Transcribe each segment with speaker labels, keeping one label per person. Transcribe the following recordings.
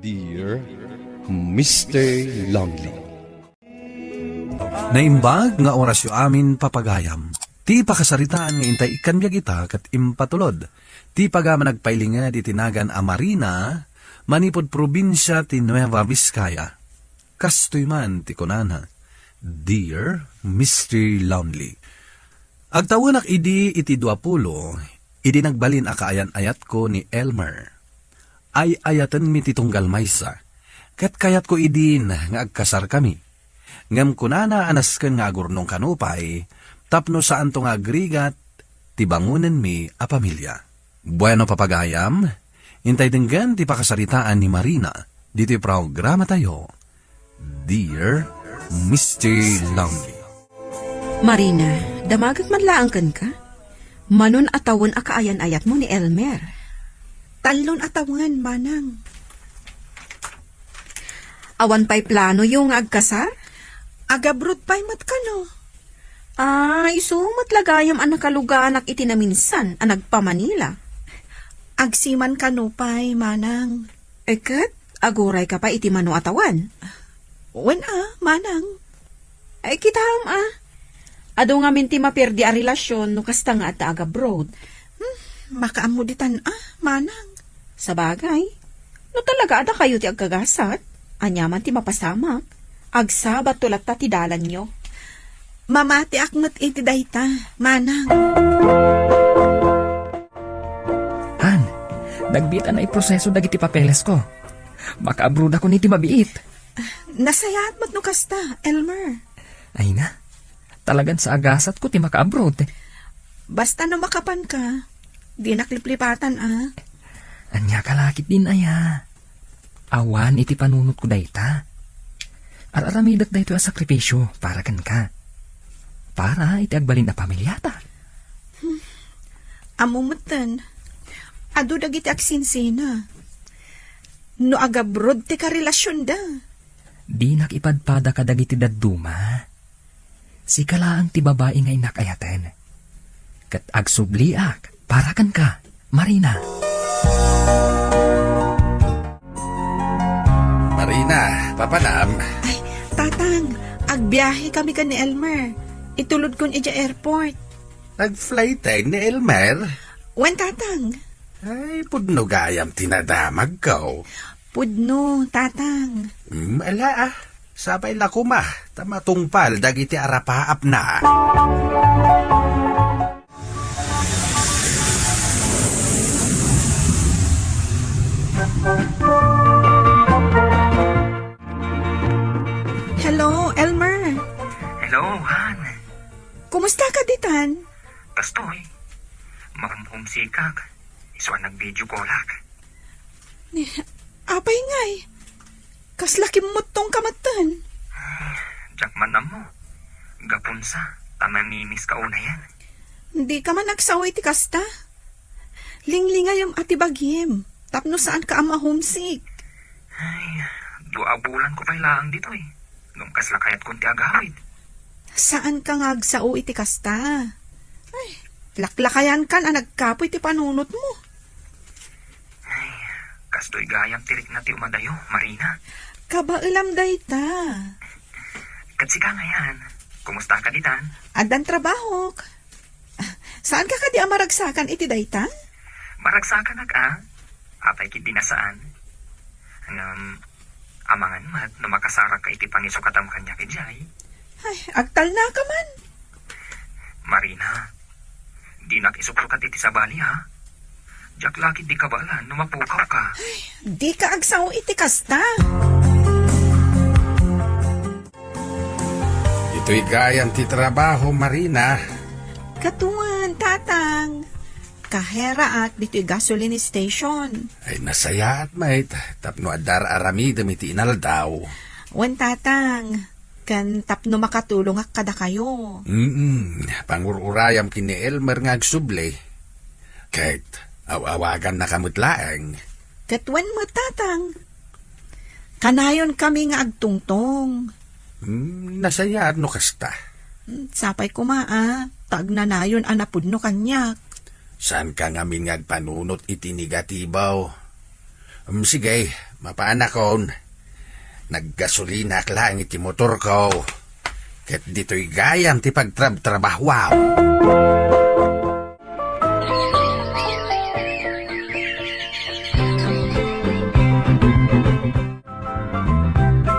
Speaker 1: Dear Mr. Lonely.
Speaker 2: Naimbag nga orasyo amin papagayam. Ti pakasaritaan nga intay ikan biya kita kat impatulod. Ti pagama nagpailingad itinagan a Marina, manipod probinsya ti Nueva Vizcaya. Kastoy man ti kunana, Dear Mr. Lonely. Agtawanak idi iti 20, idi nagbalin a kaayan-ayat ko ni Elmer. Ay ayatan mi titunggal maysa, kat kayat ko idin nga agkasar kami. Ngam kunana anasken nga agurnong kanupay, tapno saan to nga agrigat, tibangunan mi a pamilya. Bueno papagayam, intay denggan ti pakasaritaan ni Marina, dito programa tayo, Dear Mr. Lonely.
Speaker 3: Marina, damagat manlaangkan ka? Manon atawon a kaayan-ayat mo ni Elmer.
Speaker 4: Talon atawan, manang.
Speaker 3: Awan pa'y plano yung agkasar?
Speaker 4: Agabrod pa'y matkano.
Speaker 3: Ay, sumat lagayam ang nakaluganak iti na minsan, ang nagpa-Manila.
Speaker 4: Agsiman kano pa'y, manang.
Speaker 3: Eket, aguray ka pa iti mano atawan.
Speaker 4: Wen manang.
Speaker 3: Ay, kitam Ado nga minti maperdi a relasyon no kasta nga at agabroad.
Speaker 4: Makaamuditan manang.
Speaker 3: Sa bagay, no talaga ada kayo ti agkagasat, anyaman ti mapasamak, agsabat tulat ta ti dalan nyo.
Speaker 4: Mamati aknot iti dayta, manang.
Speaker 5: Han, nagbitan na iproseso dagiti papeles ko. Makaabroad ako niti mabiit.
Speaker 4: Nasayat mo't no kasta, Elmer.
Speaker 5: Ay na, talagan sa agasat ko ti makaabroad.
Speaker 4: Basta no makapan ka, di nakliplipatan
Speaker 5: Anya kalakit din aya. Awan iti panunot ko dayta. Araramidak dayto a sakripisyo para kan ka. Para iti agbalin na pamilyata.
Speaker 4: Amumutan. Ado dagiti agsinsina. No agabrod ti karelasyon da.
Speaker 5: Di nakipadpada ka dagiti dadduma. Si kalaang ti babae nga inakayaten. Kat agsubliak para kan ka, Marina.
Speaker 2: Marina, papanam.
Speaker 4: Ay, tatang, agbiyahe kami ka ni Elmer. Itulod kon ija airport.
Speaker 2: Nag-flight tayo ni Elmer.
Speaker 4: Wen tatang.
Speaker 2: Ay, pudno gayam tinadamag ko.
Speaker 4: Pudno, tatang.
Speaker 2: Ala sabay la kuma, tamatungpal dagiti arapaap na.
Speaker 4: Hello, Elmer.
Speaker 5: Hello, Han.
Speaker 4: Kumusta ka ditan?
Speaker 5: Kastoy. Maramhumsikak. Iswa nag-video callak.
Speaker 4: Apay ngay. Kaslaki mo tong kamatan.
Speaker 5: Jakman na mo. Gapunsa. Tamaninis ka una yan.
Speaker 4: Hindi ka man nagsaway ti kasta. Linglinga yung atibagyem. Tapno saan ka ama homesick.
Speaker 5: Ay, 2 bulan ko pailaang dito eh. Nung kaslakayat kunti agawid.
Speaker 4: Saan ka nga agsao iti kasta? Ay, laklakayan kan ang nagkapoy ti panunot mo.
Speaker 5: Ay, kastoy gayang tirik na ti umadayo, Marina.
Speaker 4: Kabailam dayta.
Speaker 5: Katsika nga yan. Kumusta ka ditan?
Speaker 4: Adan trabaho. Saan ka kadi amaragsakan iti dayta?
Speaker 5: Maragsakan apay kit dinasaan. Amangan mat na makasara ka iti panisukatam kanya kajay.
Speaker 4: Ay, agtal na ka man.
Speaker 5: Marina, di nakisukrukat iti sabali ha. Diyak lakit di kabalan, numapukaw ka.
Speaker 4: Di ka agsaw iti kasta.
Speaker 2: Ito'y gayam ti trabaho, Marina.
Speaker 4: Katuan, tatang. Kahera at dito'y gasoline station.
Speaker 2: Ay nasaya at mait, tapno adar arami damiti inaldaw.
Speaker 4: Wen tatang, kan tapno makatulong ak kada kayo.
Speaker 2: Pangururayam kini Elmer nga agsuble. Kahit awagan na kamutlaang.
Speaker 4: Katwen mo tatang. Kanayon kami nga agtungtong.
Speaker 2: Nasaya at no kasta.
Speaker 4: Sapay tag na nayon anapudno kanyak.
Speaker 2: Saan ka ngamin ngagpanunot iti negatibaw? Sige,
Speaker 6: mapaanak kon. Naggasolina lang iti motor ko. Ket dito'y gayam ti pagtrabaho.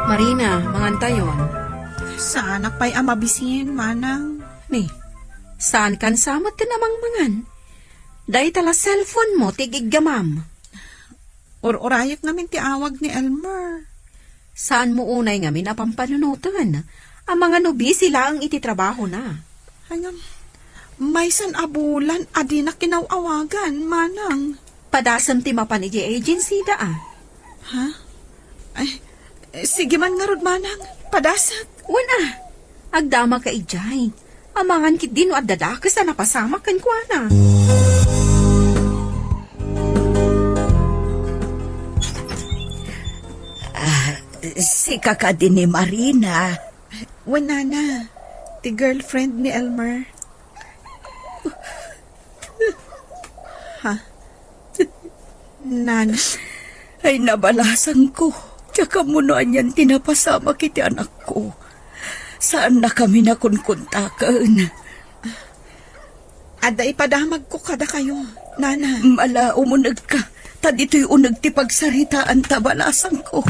Speaker 3: Marina, mangantayon.
Speaker 4: Saan pa'y amabisin, manang?
Speaker 3: Ni, saan kan samot ka namang mangan? Day tala cellphone mo, tigig gamam.
Speaker 4: Or-orayot namin ti awag ni Elmer.
Speaker 3: Saan mo unay ngamin apampanunutan? Ang mga nubi sila ang ititrabaho na.
Speaker 4: Hanggang, may san abulan, adi na kinawagan, manang.
Speaker 3: Padasam ti mapanigi agency da ah.
Speaker 4: Ha? Ay, sige man nga rod, manang. Padasag.
Speaker 3: Wana, agdama ka ijay. Amangan kit din o adadakas na napasama kan kwa na.
Speaker 7: Si kaka din ni Marina.
Speaker 4: Wala na. Ti girlfriend ni Elmer. Ha? Nana.
Speaker 7: Ay nabalasan ko. Tsaka munuan yan tinapasama kiti anak ko. Saan na kami nakunkuntakan?
Speaker 4: Ada ipadamag ko kada kayo, Nana.
Speaker 7: Mala umunag ka. Ta dito'y unag ti pagsaritaan tabalasan ko.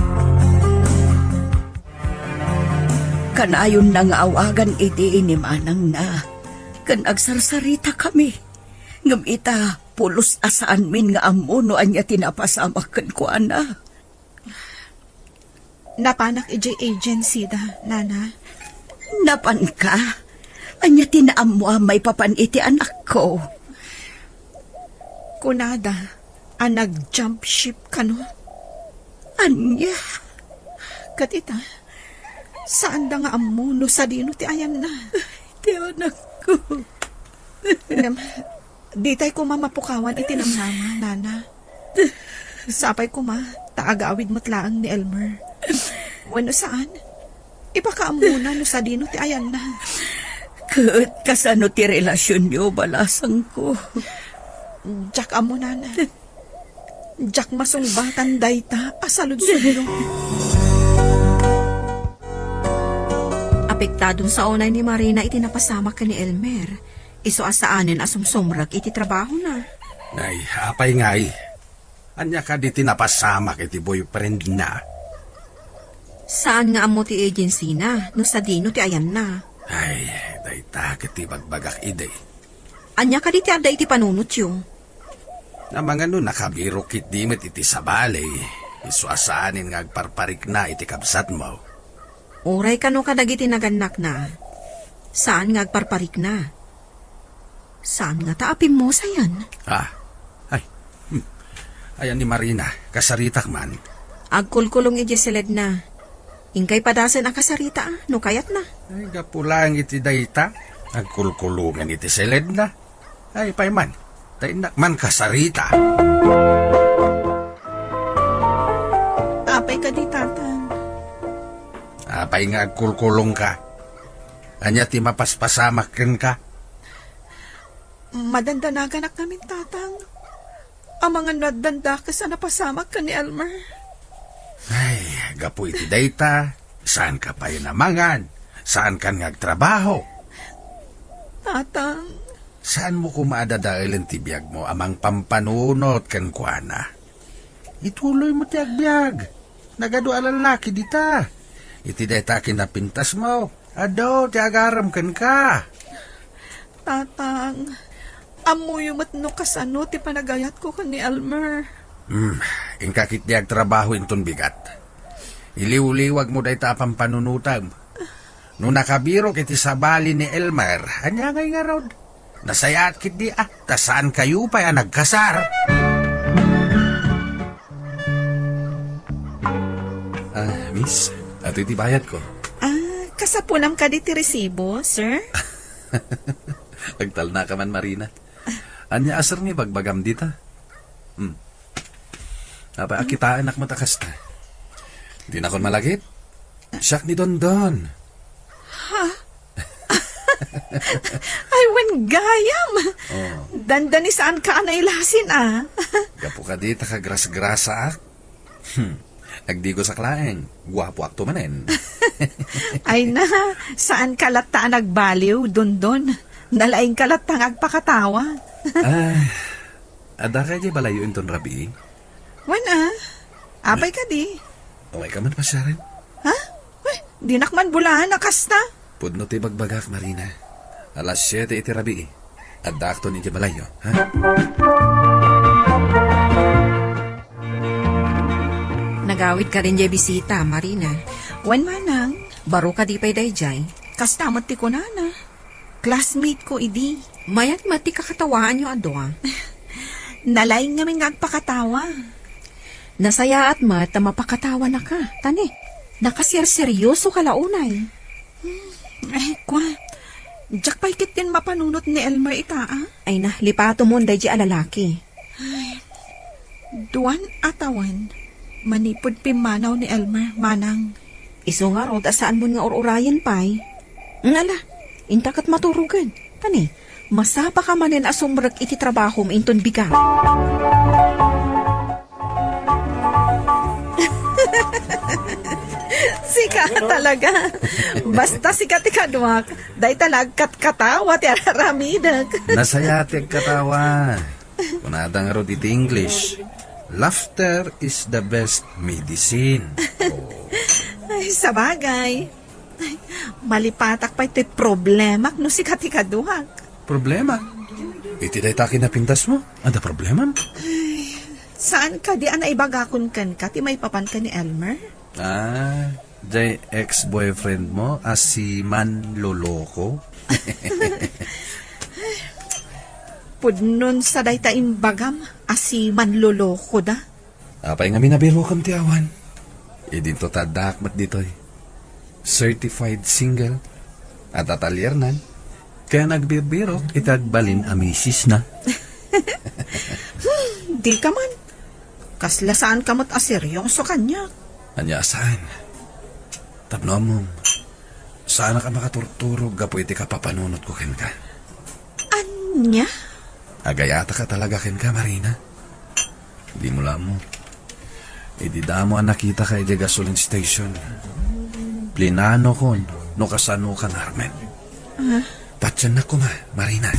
Speaker 7: Kanayon na nga awagan iti inimanang na. Kan agsarsarita kami. Ngam ita pulos asaan min nga amuno anya tinapasama kan ko ana.
Speaker 4: Napanak ijay agency da, Nana.
Speaker 7: Napan ka? Anya tinaam mo may papan iti anak ko.
Speaker 4: Kunada, nag-jump ship ka no?
Speaker 7: Anya?
Speaker 4: Katita, saan da nga amuno sa dino ti ayan na?
Speaker 7: Ti anak ko.
Speaker 4: Di tayo kumamapukawan itinamnama, Nana. Sapay kuma, taagawid matlaang ni Elmer. Wano saan? Ipakaamuna no sa dino ti ayan na.
Speaker 7: Kat kasano ti relasyon niyo balasang ko.
Speaker 4: Jack amo, Nana. Jack masungbatan dayta asalud-sudlo.
Speaker 3: Apektadong sa unay ni Marina itinapasama ka ni Elmer. Iso asaanin asumsumrag iti trabaho na.
Speaker 6: Ay, apay ngay. Anya ka di tinapasama kiti boyfriend na.
Speaker 3: Saan nga amo ti agency na? No sa dino ti ayan na.
Speaker 6: Ay, dayta kiti bagbagak ide.
Speaker 3: Anya ka di ti aday iti panunot yung.
Speaker 6: Na mga no nakabiro kit dimit iti sabali. Isuasaanin nga agparparik na iti kabsat mo.
Speaker 3: Uray ka no kadag iti naganak na. Saan nga agparparik na? Saan nga taapin mo sayan?
Speaker 6: Ay. Ayan ni Marina, kasaritak man.
Speaker 3: Agkulkulong iti silid na. Ingkay padasan ang kasarita no kayat na.
Speaker 6: Ay, gapulang iti dayta. Agkulkulungan iti seled na. Ay, payman. Tainak man kasarita.
Speaker 4: Apay ka di, tatang.
Speaker 6: Apay nga agkulkulong ka. Anya ti mapaspasamak ken ka.
Speaker 4: Madandanagan namin, tatang. Ang mga nadanda ka sa napasamak ka ni Elmer.
Speaker 6: Ay, gapu iti dayta. Saan ka pa namangan? Saan ka ngagtrabaho?
Speaker 4: Tatang,
Speaker 6: Saan mo kumadadailin ti biyag mo amang pampanunot ken kuana? Ituloy mo ti agbyag. Nagado alalaki dita. Iti dayta kinapintas mo. Ado, ti agaram ken ka.
Speaker 4: tatang. Amoy matno kasano ti panagayat ko ka ni Elmer.
Speaker 6: Ingkakit di agtrabaho inton bigat. Iliw-liwag mo dayta pampanunutam. No nakabiro kiti sabali ni Elmer, anya ngay nga rod. Nasayat kit di tasaan kayo pa ya nagkasar.
Speaker 2: Miss, ato iti bayad ko.
Speaker 4: Kasapunam ka di ti resibo, sir?
Speaker 2: Agtal na ka man, Marina. Anya asar ni bagbagam dita. Apa akitaan nak matakas na. Di na kon malagit. Siyak ni Dondon.
Speaker 4: Ay, wen gayam. Dandani saan ka anailasin,
Speaker 2: Gapo ka dita ka gras-grasa.
Speaker 6: Agdi ko sa klaeng. Guwapo akto manen.
Speaker 4: Ay na, saan kalata nagbaliw, Dondon? Nalaing kalatang agpakatawa.
Speaker 2: Ada ka di balayo inton rabi?
Speaker 4: Wana, apay ka di.
Speaker 6: Okay ka man pa siya rin.
Speaker 4: Ha? Uy, di nakman bulahan nakasta.
Speaker 2: Pudno ti bagbagak, Marina. Alas 7 iti rabi. Ada akto ni di balayo, ha?
Speaker 3: Nagawid ka rin jay bisita, Marina.
Speaker 4: Wan manang,
Speaker 3: Baro ka di pa'y dayjay.
Speaker 4: kastamot ti ko nana. Classmate ko idi.
Speaker 3: Mayat mati kakatawaan nyo adwa.
Speaker 4: Nalaing nga may agpakatawa.
Speaker 3: Nasaya at mat na mapakatawa na ka. Tani, nakasir-seryoso ka launay.
Speaker 4: Eh, kwa. Diyak pa'y kit din mapanunot ni Elmer ita, ah.
Speaker 3: Ay na, lipato mo dayjay alalaki.
Speaker 4: Duwan atawan. Manipod pimanaw ni Elmer, manang.
Speaker 3: Iso nga rod, asaan mo nga or-urayan pa'y. Ngala, intakat maturugan. Tani, masapa ka manin asumrag iti trabaho mo inton bigat.
Speaker 4: Sika talaga. Basta sikat ikadwak. Day talag katawa ti araramidag.
Speaker 2: Nasayatig katawa. Kunada nga ro iti English. Laughter is the best medicine.
Speaker 4: Ay, sabagay. Ay, malipatak pa iti problema no sikat ikadwak.
Speaker 2: Problema? Iti day takin na pintas mo. Ada problema?
Speaker 4: Saan ka di ana ibagakon kan ka ti may papan ka ni Elmer?
Speaker 2: Jay ex-boyfriend mo as si Manloloko?
Speaker 4: Pudnon sa day ta imbagam asi manloloko da.
Speaker 2: Apay nga minabiro kam ti awan. Dito tadakmat dito'y. Certified single. At atalyernan. Kaya nagbibiro itagbalin amisis na.
Speaker 4: Di ka man. Kasla saan ka mo't aseryoso kanya.
Speaker 2: Anya saan? Tapno mo. Sana ka makaturturog gapo iti kapapanunot ko ken ka.
Speaker 4: Anya?
Speaker 2: Agayata ka talaga ken ka, Marina. Di mo lang mo. Di damo ang nakita ka iti gasoline station. Plinano kon, no kasano ka Armen. Patyan na ko ma, Marina.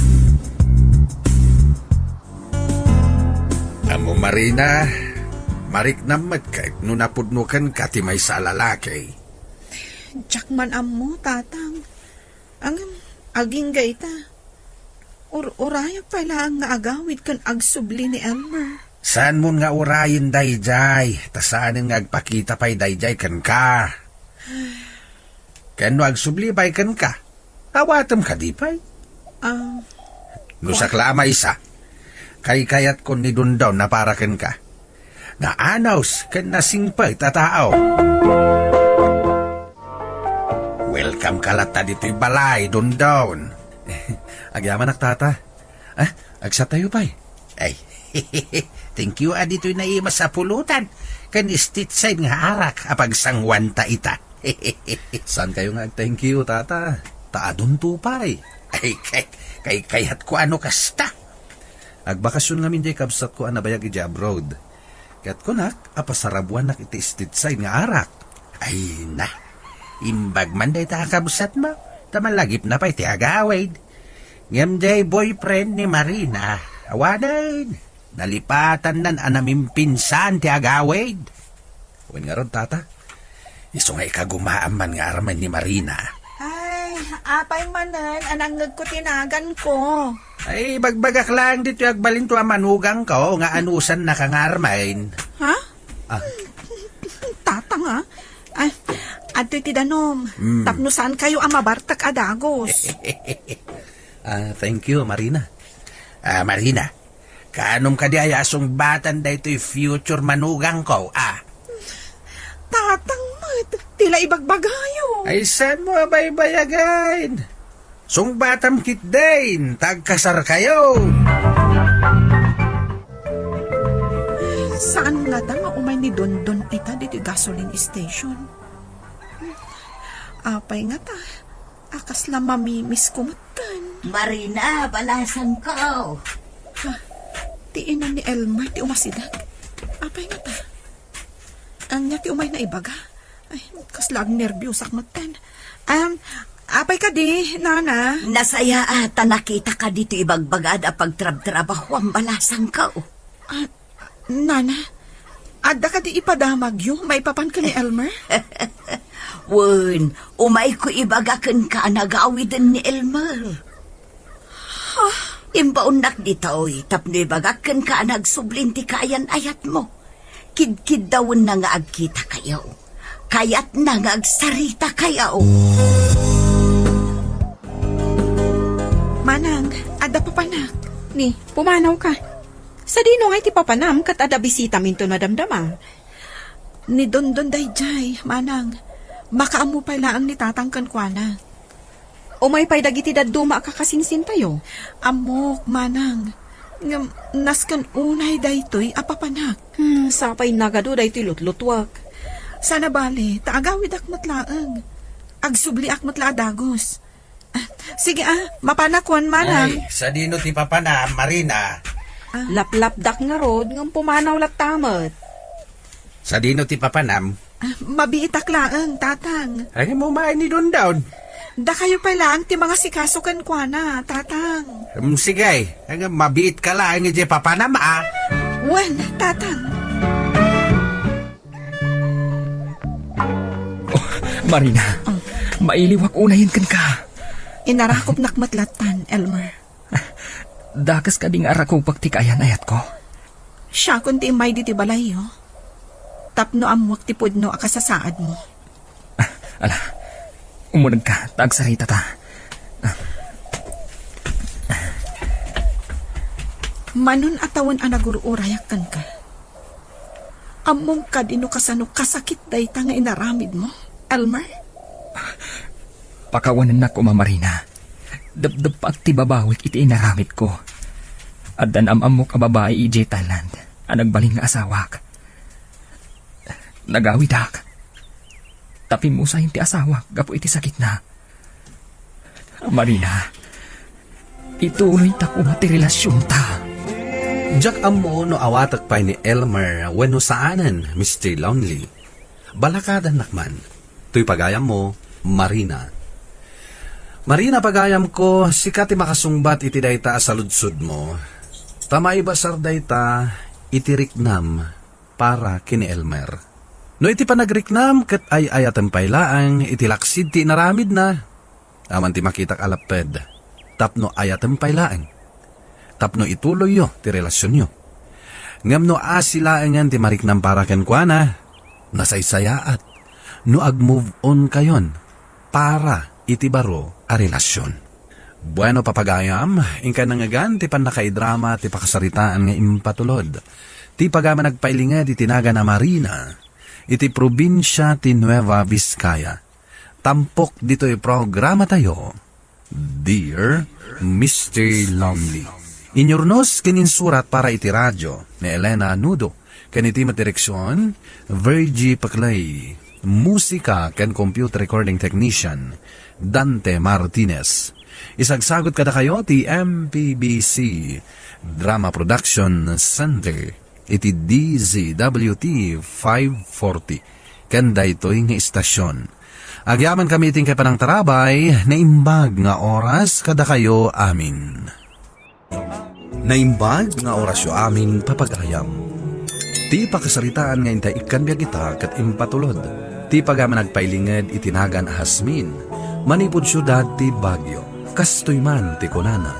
Speaker 6: Amo Marina, marik namat kahit nunapudnukan ka ti may sa lalaki.
Speaker 4: Jakman ammo, tatang. Ang aging gaita. Uraya pala ang nga agawid kan agsubli ni Elmer.
Speaker 6: Saan mo nga urayin dayjay? Tasaanin nga agpakita pa'y dayjay kan ka. Kano agsubli pa'y kan ka? Awatam ka di pa'y? Nusak lama isa. Kay-kayat ko ni Dundaw na para kan ka. Na anaws kan nasingpay tatao. Welcome kalata dito'y balay, Dundaw.
Speaker 2: Agyaman tata. Agsa tayo pa'y.
Speaker 6: Ay, thank you dito'y naimas sa pulutan. Kan istit side nga arak apag sangwanta ita.
Speaker 2: Saan kayo nga thank you, tata? Taadon tupay.
Speaker 6: Ay, kayat ko ano kasta.
Speaker 2: Agbakasyon nga min jay kabsat ko anabayag iti abroad. Kat ko nak, apasarabuan nak iti istit side nga arak.
Speaker 6: Ay na, imbag man day takabsat mo. Tamalagip na pa'y ti agawid. Ngam day boyfriend ni Marina. Awanan, nalipatan nan anaming pinsan ti agawid.
Speaker 2: Uwin nga ron, tata.
Speaker 6: Iso nga ikagumaan man nga araman ni Marina.
Speaker 4: Ay, apay manan, anangag ko tinagan ko.
Speaker 6: Ay, bagbagak lang dito agbalin to amanugang ko nga anusan na kangarmain.
Speaker 4: Ha? Tatang ha? Ay, ato ti danom. Tapno saan kayo amabartak adagos?
Speaker 2: Thank you, Marina.
Speaker 6: Marina, kaanong ka di ayasong batan da ito'y future manugang ko,
Speaker 4: Tatang mat, tila ibagbagayo.
Speaker 6: Ay, saan mo baybayagain? Sung batam kit din, tagkasar kayo.
Speaker 4: Saan nga da nga umay ni Dondon ita dito gasoline station? Apay nga ta, akas lang mamimis kumatan.
Speaker 7: Marina, balasan ko.
Speaker 4: Tiinan ni Elmer, ti umasidag. Apay nga ta. Ang niya ti umay na ibaga. Ay, kaslag nervyos akmatan. Apay ka di, nana.
Speaker 7: Nasaya ata nakita ka dito ibagbagad a pagtrab-trabaho ang balasang ka.
Speaker 4: Nana, adda ka di ipadamag yung may papan ka ni Elmer?
Speaker 7: Wen, umay ko ibagakan ka nagawidan ni Elmer. Imbaunak ditoy, tapno ibagakan ka nagsublinti ka ayan ayat mo. Kid-kid dawon na nga agkita kayo. Kayat na nga agsarita kayo.
Speaker 4: Manang, adda papanak.
Speaker 3: Ni, pumanaw ka. Sa dino nga iti papanam kat ada bisita minto na damdamang.
Speaker 4: Ni Dondon Dayjay, manang. Makaamu pa lang ni tatangkan kwa na.
Speaker 3: O may pay dagiti daduma kakasinsin tayo.
Speaker 4: Amok, manang. Naskan unay daytoy apapanak.
Speaker 3: Sapay nagado day ti lutlutwag.
Speaker 4: Sana bale, taagawid akmat laang. Agsubli akmat la dagos. Sige mapanakon, manang.
Speaker 6: Ay, sa dino ti papana, Marina.
Speaker 3: Laplapdak nga rod ng pumanaw latamat.
Speaker 6: Sa dino ti papanam,
Speaker 4: Mabiitak laang, tatang.
Speaker 6: ay mo maay ni doon down.
Speaker 4: Da kayo pa lang ti mga sikasukan kwa na, tatang.
Speaker 6: Sige, ang mabiit ka lang ni papanam
Speaker 4: Wen, tatang.
Speaker 5: Marina, mailiwak unahin kan ka.
Speaker 4: Inarakop nakmatlatan, Elmer.
Speaker 5: Dakas ka ding arakong pagtikayan ayat ko.
Speaker 4: Siya kunti may di ti balay, oh. Tapno amwak ti pudno akasasaad mo.
Speaker 5: Ala, umunag ka, tagsarita ta.
Speaker 4: Manon atawan anagururayak kan ka. Among ka dino kasano kasakit day ta nga inaramid mo, Elmer?
Speaker 5: Pakawanan na ko, Marina. Dabdab pa ti babawik iti inaramid ko. At danamam mo ka babae ije taland, ang nagbaling nga asawak. Nagawidak. Tapi mo sa ti asawak, gapo iti sakit na. Marina, ituloy ta ko mati relasyon ta.
Speaker 2: Jack amo no awatak pa ni Elmer wenno saanan, Mr. Lonely. Balakadan nakman. Tuy pagayam mo, Marina. Marina, pagayam ko, sikat ti makasungbat iti dayta sa ludsud mo. Tamay basar dayta iti riknam para kini Elmer. No iti panagriknam ket ay ayatan paylaang iti laksid ti naramid na. Aman ti makitak alaped. Tapno ayatan paylaang. Tapno ituloy yo ti relasyon yo. Ngam no asilaangan ti mariknam para ken kuana. Nasaysayaat. No ag-move on kayon para iti baro a relasyon. Bueno papagayam, ingka nangagan ti panakaidrama ti pakasaritaan nga impatulod. Ti pagama nagpailingad iti naga na Marina, iti probinsya ti Nueva Vizcaya. Tampok dito'y programa tayo, Dear Mr. Lonely. Inyornos kininsurat para iti radyo ni Elena Nudo, kaniti matireksyon, Virgie Paclay. Musika ken computer recording technician Dante Martinez. Isagsagot kada kayo ti MPBC Drama Production Center iti DZWT 540 kanda ito'y nga istasyon. Agyaman kami iting kay panang tarabay na imbag nga oras kada kayo amin. Naimbag nga orasyo amin papagayam. Ti pakasaritaan nga intay ikan biya kita kat impatulod. Ti pagama nagpailinged itinagan a Hasmin. Manipod syudad ti Baguio. Kastoy man ti kunana.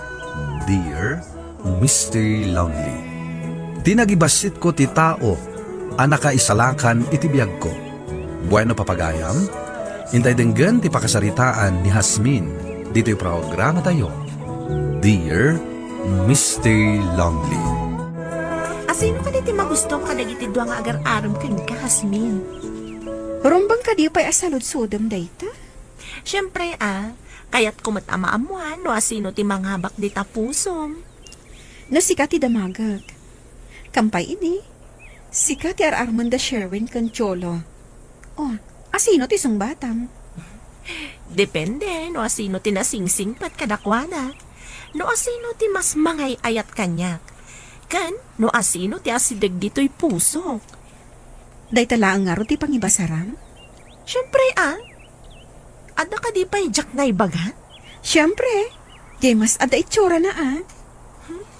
Speaker 2: Dear Mr. Lonely. Ti nagibasit ko ti tao. Anaka isalakan iti biyag ko. Bueno papagayam. Intay denggan ti pakasaritaan ni Hasmin. Dito'y programa tayo. Dear Mr. Lonely.
Speaker 8: Asino ka diti magustong kadagiti dua nga agar-aram ken ka, Hasmin?
Speaker 3: Rumbang ka di pa'y asalod-sodam dayta?
Speaker 8: Siyempre kayat kumatama-amuan no asino ti manghabak di tapusom.
Speaker 3: No sika ti damagag. Kampay ini. Sika ti Armanda Sherwin kan Cholo. Oh, asino ti sungbatang?
Speaker 8: Depende no asino ti nasingsing pat kadakwana. No asino ti mas mangay ayat kanyak. Kan no asino ti asideg dito'y puso.
Speaker 3: Day talaang nga ro ti pangibasaram?
Speaker 8: Siyempre Ada ka di pa'y jak na ibagan?
Speaker 3: Siyempre, di mas ada itsura na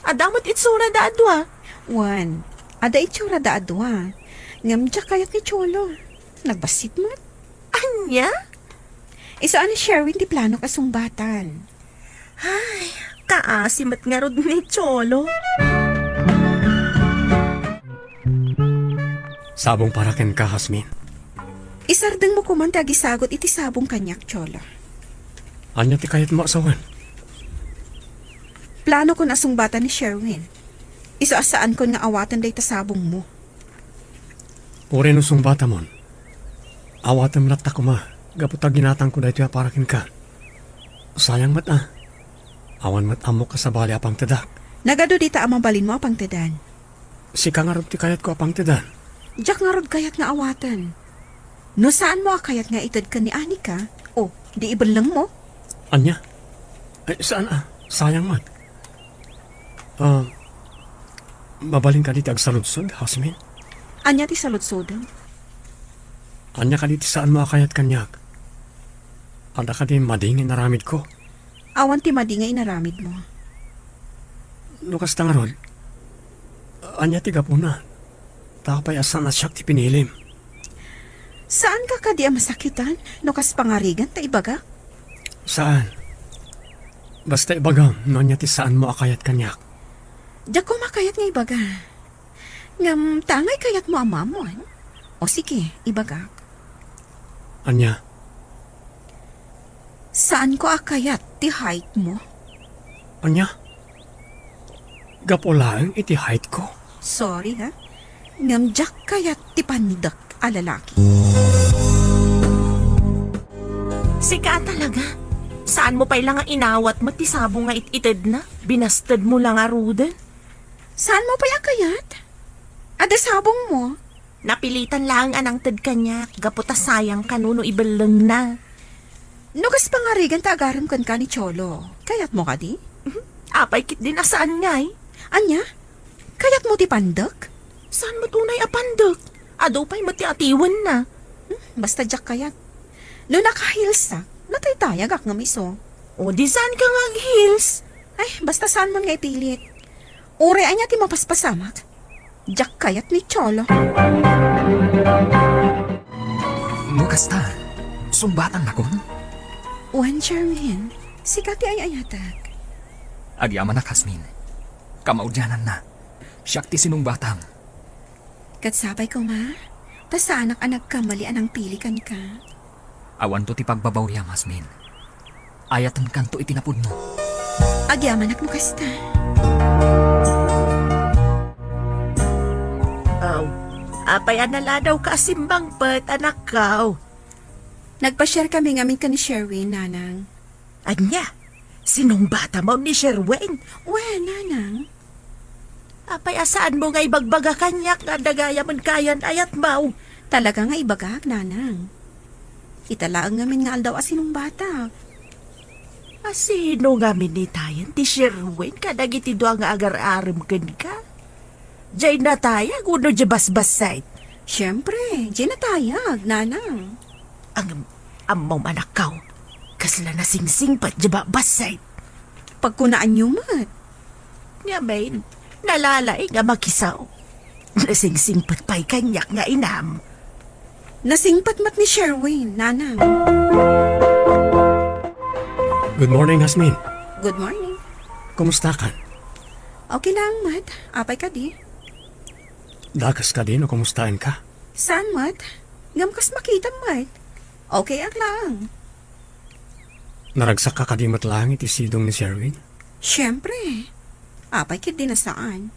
Speaker 8: Ada mo't itsura da adwa.
Speaker 3: Wan, ada itsura da adwa. Ngamdya kayat ni Cholo. Nagbasit mo?
Speaker 8: Anya?
Speaker 3: Isaan ni Sherwin di plano kasumbatan.
Speaker 8: Kaasimat nga rod ni Cholo.
Speaker 9: Sabong para ken ka, Hasmin.
Speaker 3: Isardeng mo kuman tagisagot iti sabong kanyak, Cholo.
Speaker 9: Anya ti kayat mo asawan.
Speaker 3: Plano ko na sumbatan ni Sherwin. Isaasaan ko nga awatan day tasabong mo.
Speaker 9: Ure no bata mon. Awatan latta ko ma. Gaputa ginatang ko dahito para ken ka. Sayang mat Awan mat amok ka sa bali apang tedak.
Speaker 3: Nagado dita amang balin mo apang tedan.
Speaker 9: Si ka nga ti kayat ko apang tedan.
Speaker 3: Diyak nga rod kayat nga awatan. No saan mo kayat nga itad ka ni Anika? O, di ibalang mo?
Speaker 9: Anya? Ay, saan Sayang mat. Mabaling ka diti agsaludsod, Hasmin.
Speaker 3: Anya ti saludsodan?
Speaker 9: Anya ka diti saan mo kayat kanyak. Ada ka di madingin naramid ko.
Speaker 3: Awan ti madingay inaramid mo.
Speaker 9: Lukas tangarod. Anya ti gapuna. Takapay asan at siyak ti pinilim.
Speaker 3: Saan ka kadi masakitan? No kas pangarigan ta ibaga?
Speaker 9: Saan? Basta ibagam, no anya ti saan mo akayat kanyak.
Speaker 3: Diyak ko makayat nga ibaga. Ngam tangay kayat mo amamon. O sige, ibaga.
Speaker 9: Anya?
Speaker 3: Saan ko akayat ti height mo?
Speaker 9: Anya? Gapulaang iti height ko.
Speaker 3: Sorry ha? Ngam diyak kayat ti pandak alalaki.
Speaker 8: Sika talaga. Saan mo pa lang nga inawat mo ti sabong nga ititid na? Binastad mo lang arudan?
Speaker 3: Saan mo pa akayat? Ada sabong mo?
Speaker 8: Napilitan lang anang tad kanya. Gaputa sayang kanuno ibalang na.
Speaker 3: No kas pangarigan ta agaram kan ka ni Cholo. Kayat mo ka di?
Speaker 8: Apay kit din asaan nga
Speaker 3: Anya? Kayat mo ti pandak?
Speaker 8: Saan mo tunay apandak? Ado pa'y mati atiwan na.
Speaker 3: Basta diyak kayat. No nakahilsa, nataytayag ak nga miso.
Speaker 8: O di saan ka nga heels?
Speaker 3: Ay, basta saan man nga ipilit. Ure anya ti mapaspasamak. Diyak kayat ni Cholo.
Speaker 5: Lukas ta. Sumbatan na kon.
Speaker 3: Wan Sherwin, sikati ay ayatag.
Speaker 5: Agyaman na, Hasmin. Kamaudyanan na. Siyak ti sinumbatang.
Speaker 3: Katsabay ko ma, ta anak-anak ka mali anang pilikan ka.
Speaker 5: Awan to ti pagbabawiyam, Hasmin. Ayatan kanto itinapod mo.
Speaker 3: Agyaman mo kasta.
Speaker 8: Apay anala daw ka asimbang pat anak kaw.
Speaker 3: Nagpa-share kami ngamin ka ni Sherwin, nanang.
Speaker 8: Anya? Sinong bata mo ni Sherwin?
Speaker 3: Wen, nanang.
Speaker 8: Apay asaan mo nga ibagbaga kanyak nga dagaya man kayan ayat mau.
Speaker 3: Talaga nga ibagag, nanang. Italaang ngamin nga aldaw asinong bata.
Speaker 8: Asino nga minitayan ti Sherwin kadagiti doa nga agar-aram ken ka? Jay natayag uno di basbasayt.
Speaker 3: Siyempre, di natayag, nanang.
Speaker 8: Ang among anak kaw. Kasla na singsing pat di basayt.
Speaker 3: Pagkunaan niyo mat.
Speaker 8: Nga main, nalalay nga makisaw. Nasingsing pat pa'y kanyak nga inam.
Speaker 3: Nasingpat mat ni Sherwin, nanang.
Speaker 9: Good morning, Hasmin.
Speaker 3: Good morning.
Speaker 9: Kumusta ka?
Speaker 3: Okay lang, mat. Apay ka di.
Speaker 9: Dakas ka din o kumustahin ka?
Speaker 3: Saan, mat? Ngamkas makita, mat. Okay ang lang.
Speaker 9: Naragsak ka kadimat lang iti sidong ni Sherwin?
Speaker 3: Siyempre. Apay kit din na saan.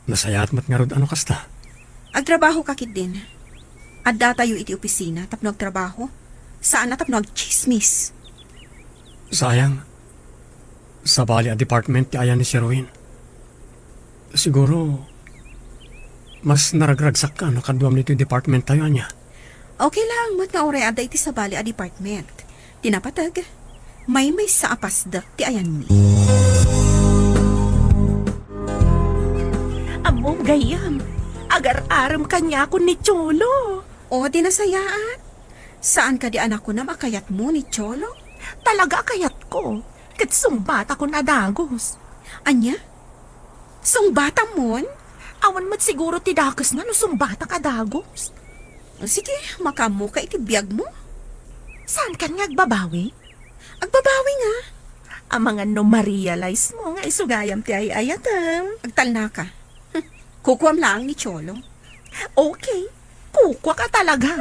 Speaker 9: Nasayat mat nga rod ano kasta?
Speaker 3: Agtrabaho ka kit din. Adda tayo iti opisina tapno agtrabaho. Saan na tapno agchismis.
Speaker 9: Sayang. Sa bali a department ti ayan ni Sherwin. Siguro, mas naragragsak ka no kaduam nito yung department tayo niya.
Speaker 3: Okay lang, mat nga ore adda iti sabali a department. Tinapatag. May sa apasdak ti ayan mi.
Speaker 8: Among gayam. Agar-aram kanya ako ni Cholo.
Speaker 3: O, di nasayaan. Saan ka di anak ko na makayat mo ni Cholo?
Speaker 8: Talaga kayat ko. Katsong bata ko nadagos.
Speaker 3: Anya? Bata mon?
Speaker 8: Awan mat siguro tidakas nga no bata kadagos.
Speaker 3: Sige, makamu ka itibiyag mo.
Speaker 8: Saan kan nga agbabawi?
Speaker 3: Agbabawi nga.
Speaker 8: Ang mga no ma-realize mo nga isugayam ti ay ayatam.
Speaker 3: Agtalna ka. Kukuam lang ni Cholo.
Speaker 8: Okay, kukwa ka talaga.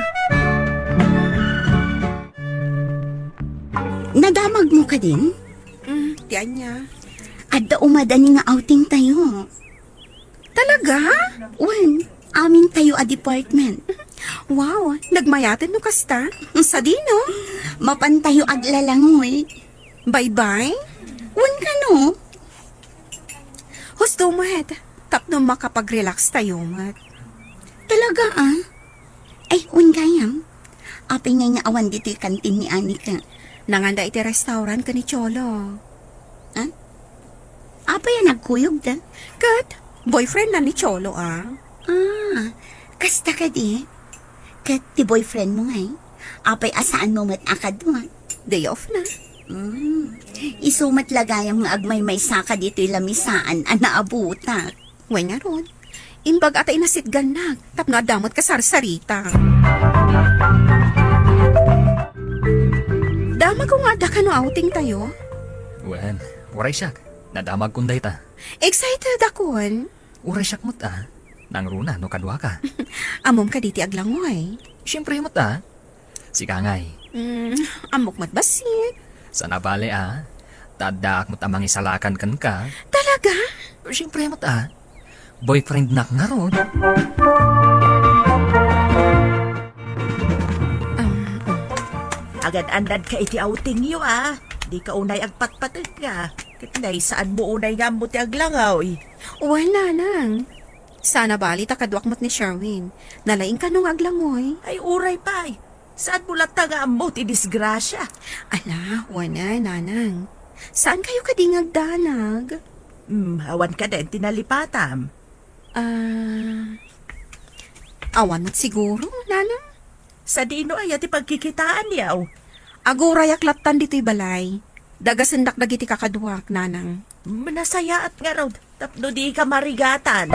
Speaker 7: Nadamag mo ka din?
Speaker 3: Ti Anya.
Speaker 7: Adda umadani nga outing tayo.
Speaker 3: Talaga?
Speaker 7: Wan, amin tayo a department.
Speaker 3: Wow, nagmayatin no kasta. Sa dino?
Speaker 7: Mapantayo aglalangoy.
Speaker 3: Bye-bye.
Speaker 7: Wan ka no?
Speaker 3: Husto mo, het. Tapno makapag-relax tayo, mat.
Speaker 7: Talaga ah? Ay, wan kayam. Apay nga nga awan dito yung kantin ni Anika.
Speaker 3: Nanganda iti restaurant ka ni Cholo.
Speaker 7: Apay ang nagkuyog da?
Speaker 3: Kat, boyfriend na ni Cholo, ah.
Speaker 7: Kasta ka di? Kat ti boyfriend mo nga apay asaan mo mat akadwa?
Speaker 3: Day off na.
Speaker 7: Isumat lagayam nga agmay may saka dito'y lamisaan ang naabutak.
Speaker 3: Way nga ron. Imbag atay nasitgan na. Tapno adamot ka sarsarita. Dama ko nga da ka no outing tayo.
Speaker 5: Wen, uray siyak. Nadamag kunday ta.
Speaker 3: Excited akon.
Speaker 5: Uray siyak mo't Nang runa no kadwa ka.
Speaker 3: Amom ka diti aglangoy.
Speaker 5: Siyempre mo't Si Kangay.
Speaker 3: Amok mat basik.
Speaker 5: Sa nabali Tadaak mo't amang isalakan kan ka.
Speaker 3: Talaga?
Speaker 5: Siyempre mo't Boyfriend nak nga ron.
Speaker 8: Agad-andad ka iti outing yo Di ka unay agpatpatid ka. Kitnay saan mo unay nga mo ti aglangaw
Speaker 3: Wala nang. Sana bali takadwak mo't ni Sherwin. Nalaing ka nung aglangoy.
Speaker 8: Ay uray pa Saan mo lang taga mo ti disgrasya?
Speaker 3: Ala, wala nanang. Saan kayo kadingagdanag?
Speaker 8: Awan ka din tinalipatam.
Speaker 3: Awan mo't siguro, nanang.
Speaker 8: Sa dino ay ati pagkikitaan yaw.
Speaker 3: Aguray aklatan dito'y balay. Dagasendak dagiti kakadwak, nanang.
Speaker 8: Manasaya at nga raw. Tapno di ka marigatan.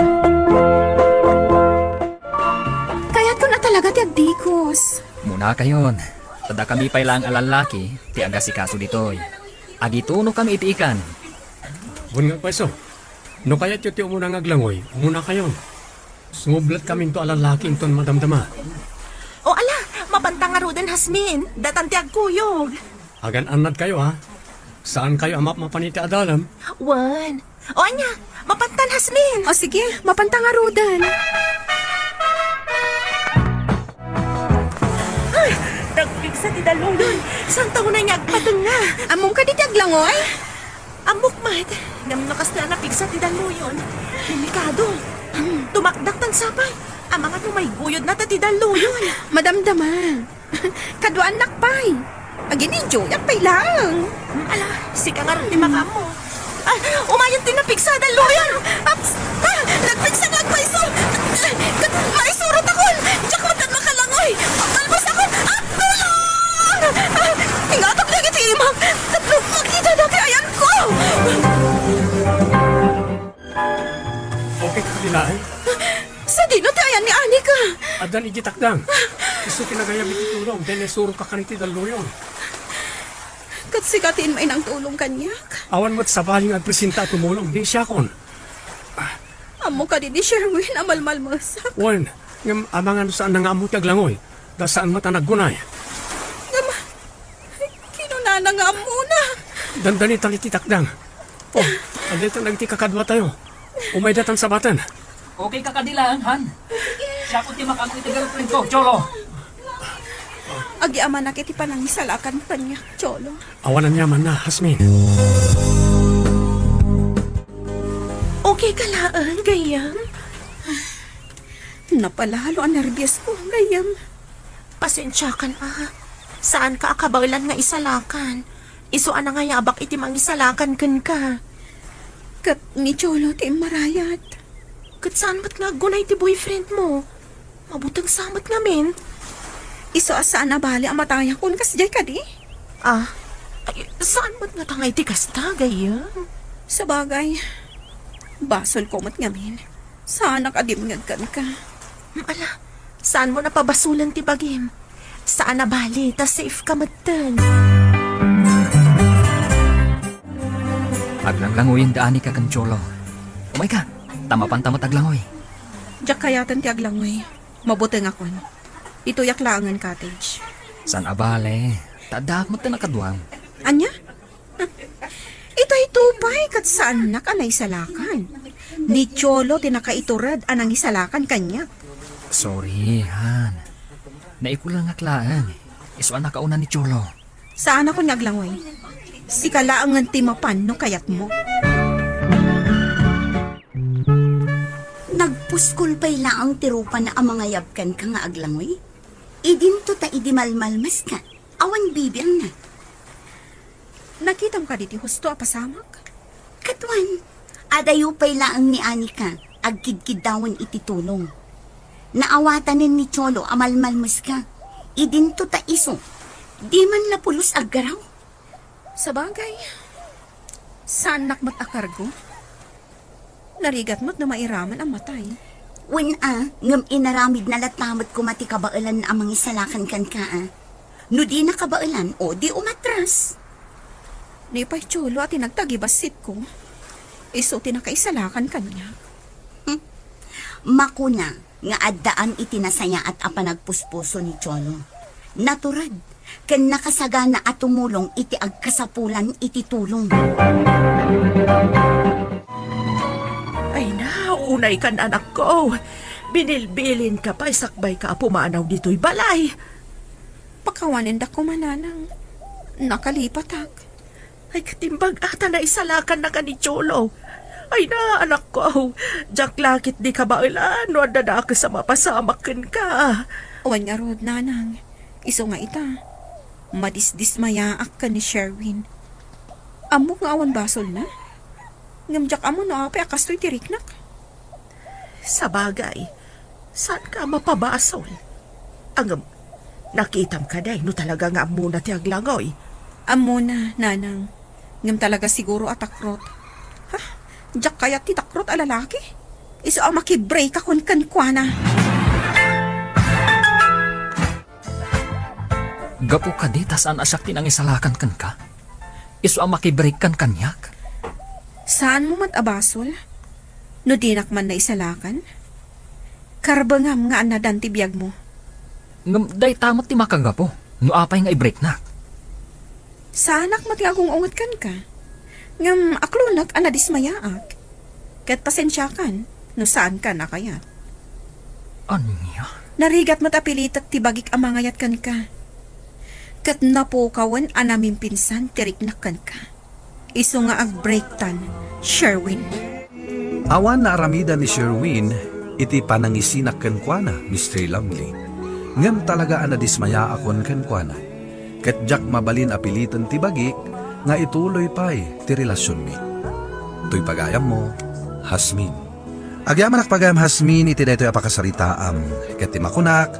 Speaker 3: Kaya't ko na talaga ti agdikos.
Speaker 5: Muna kayon. Tada kami pa ilang alalaki, ti agasikaso ditoy. Agituno kami iti ikan.
Speaker 9: Wan nga pweso. No kaya ti umuna nga aglangoy, umuna kayo. Sumublat kami to alalaki inton madamdama.
Speaker 8: O ala, mapantang nga roden Hasmin. Datan ti agkuyog.
Speaker 9: Agan anad kayo Saan kayo amap mapaniti adalam?
Speaker 8: Wan. O anya, mapantan Hasmin.
Speaker 3: O sige, mapantangarudan.
Speaker 8: Ay, nagpigsa ti dalulon. Saan taon na niya agpatong nga?
Speaker 3: Among ka diti aglangoy?
Speaker 8: Amok mat. Ngam nakas na napigsa ti daluyon. Delikado. Tumakdak tan sapay. Ang mga may guyod na ti daluyon.
Speaker 3: Madamdaman. Kaduan nakpay. Agin-enjoy at pay lang.
Speaker 8: Ala, si kangarot ni makamo. Ay, umayon din na pigsa daluyon. Aps! Nagpigsa nagpaiso. Maisurot ako. Diyak mo tan makalangoy. Palmas ako. Tulong! Ingatak na iti imang. Tatlong makita na ayan ko.
Speaker 9: Okay ka kanila
Speaker 3: Sa dino ti ayan ni Anika.
Speaker 9: Adan igitakdang. Isu kinagayam iti tulong, denesuro ka kaniti daluyon.
Speaker 3: Kat sikatin may nang tulong kanyak.
Speaker 9: Awan mo't sabaling agpresenta tumulong, di siya kon.
Speaker 3: Amo ka din ni Sherwin amalmal masak.
Speaker 9: Wan, ngam amangan saan nga amot aglangoy, da saan mata naggunay.
Speaker 3: Kinunana nga muna.
Speaker 9: Dandani taliti takdang. Oh, andito nagti kakadwa tayo. Umay datan sa batan.
Speaker 5: Okay ka kadilang, Han. Siya ko ti makang iti girlfriend ko, Cholo.
Speaker 3: Agi ama na kiti panangisalakan pa niya, Cholo.
Speaker 9: Awanan niya man na, Hasmin.
Speaker 8: Okay ka laan, gayam.
Speaker 3: Napalalo ang nervyos ko, gayam.
Speaker 8: Pasensya ka na. Saan ka akabawilan nga isalakan? Isuan na nga yabak iti mang isalakan kan ka.
Speaker 3: Kat ni Cholo ti marayat.
Speaker 8: Kat saan mat nga gunay ti boyfriend mo? Mabutang samat nga men.
Speaker 3: Iso asaan na bali ang mataya kun kasjay ka di?
Speaker 8: Ah, ay, saan mat nga tangay ti kasta gaya?
Speaker 3: Sa bagay, basol ko mat ngamin. Sana kadimngag ka.
Speaker 8: Ala, saan mo napabasulan ti bagim? Saan na bali, ta safe ka matan?
Speaker 5: Aglanglangoyin daan ni Kakancholo. Umay ka, tamapan-tamat aglangoy.
Speaker 3: Diyak kayatan ti aglangoy. Mabuteng akon. Ito yaklangan cottage.
Speaker 5: San abale, tadak mo ta nakadwang.
Speaker 3: Anya? Itay tupay kat saan nakanay salakan. Ni Cholo tinakaiturad anang isalakan kanya.
Speaker 5: Sorry, Han. Naikulang aklaan. Isuan na kauna ni Cholo.
Speaker 3: Saan ako naglangoy? Si kalaangan timapan no kayat mo.
Speaker 7: Nagpuskol pa'y laang tirupa na ang mga yabkan ka nga aglangoy. Idinto ta idimalmalmas ka. Awan bibiyang na.
Speaker 3: Nakitam ka diti husto apasamak?
Speaker 7: Katwan, adayo pa'y laang ni Anika, agkidkidawan iti tulong. Naawatanin ni Cholo amalmalmas ka. Idinto ta iso. Di man napulos aggaraw.
Speaker 3: Sa bagay, saan nakmat akargo? Narigat mo't na mairaman ang matay.
Speaker 7: When ngam inaramid na latamot ko mati kabailan ang mga salakan kan ka No di na kabailan o di umatras.
Speaker 3: Ni pa'y Cholo at tinagtagibasit ko. Iso tinakaisalakan kanya.
Speaker 7: Makuna nga addaan itinasaya at apanagpuspuso ni Cholo. Naturad, ken nakasagana at tumulong iti agkasapulan iti tulong.
Speaker 4: Ay na, unay kan anak ko. Binilbilin ka pa, isakbay ka pumanaw dito'y balay.
Speaker 3: Pakawanin da ko mananang. Nakalipatak.
Speaker 4: Ay katimbag ata na isalakan na ka ni Cholo. Ay na, anak ko. Diyak lakit di ka ba ilan, no adada ka sa mapasamakin ka.
Speaker 3: Uwan nga rod, nanang. Iso nga ita. Madisdismayaak ka ni Sherwin. Amo nga awan basol na. Ngamjak amo no apay akastoy tiriknak.
Speaker 4: Sa bagay, saan ka mapabasol? Ang nakitam ka day, no talaga nga muna ti aglangoy.
Speaker 3: Amo na, nanang. Ngam talaga siguro atakrot. Ha? Diyak kaya ti takrot alalaki? Iso ang makibreak akon kankwana.
Speaker 5: Gapo ka di, tas an asyak tinang isalakan kan ka? Isu ang makibreak kan kanyak?
Speaker 3: Saan mo matabasol? No dinak man na isalakan? Karbangam nga anadan ti biyag mo.
Speaker 5: Ngam, day tamot ti makagapo. No apay nga i-break na.
Speaker 3: Saanak matiagong ungat kan ka? Ngam aklunak anadismayaak. Kat pasensyakan, no saan ka na kaya?
Speaker 5: Anya?
Speaker 3: Narigat matapilitat ti bagik amangayat kan ka. Kat napukawan anaming pinsan tiriknak kan ka. Iso nga ag-breaktan, Sherwin.
Speaker 2: Awan na aramida ni Sherwin, iti panangisinak kenkwana, Mr. Longley. Ngem talaga anadismaya akon kenkwana. Ket jak mabalin apilitan ti bagik, nga ituloy pa'y ti relasyon mi. Tuy pagayam mo, Hasmin. Agyaman pagayam Hasmin, iti daytoy apakasaritaam. Ket ti makunak,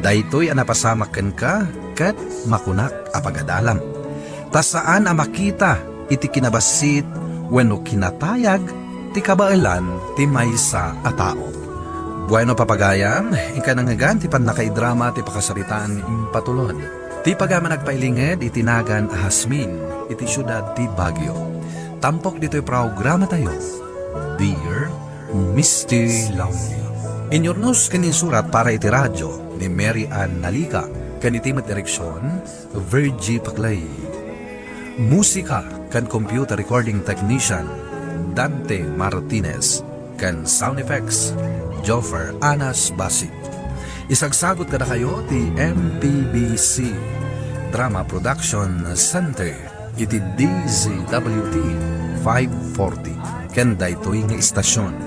Speaker 2: daytoy anapasamak ken ka, ket makunak apagadalam. Tas saan amakita, iti kinabasit, wenno kinatayag, ti kabailan, ti maysa a tao. Bueno papagayam, inka nangagan ti panakaidrama ti pakasaritaan impatulod. Ti pagaman nagpailinged itinagan a Hasmin, iti syudad ti Baguio. Tampok dito'y programa tayo, Dear Mr. Longley. Inyornos kanin surat para iti radyo ni Mary Ann Nalica, kanitimat direksyon, Virgie Paclay. Musika kan computer recording technician Dante Martinez, kan sound effects Joffer Anas Basit. Isagsagot kada kayo ti MPBC Drama Production Center iti DZWT 540 ken daytoy nga istasyon.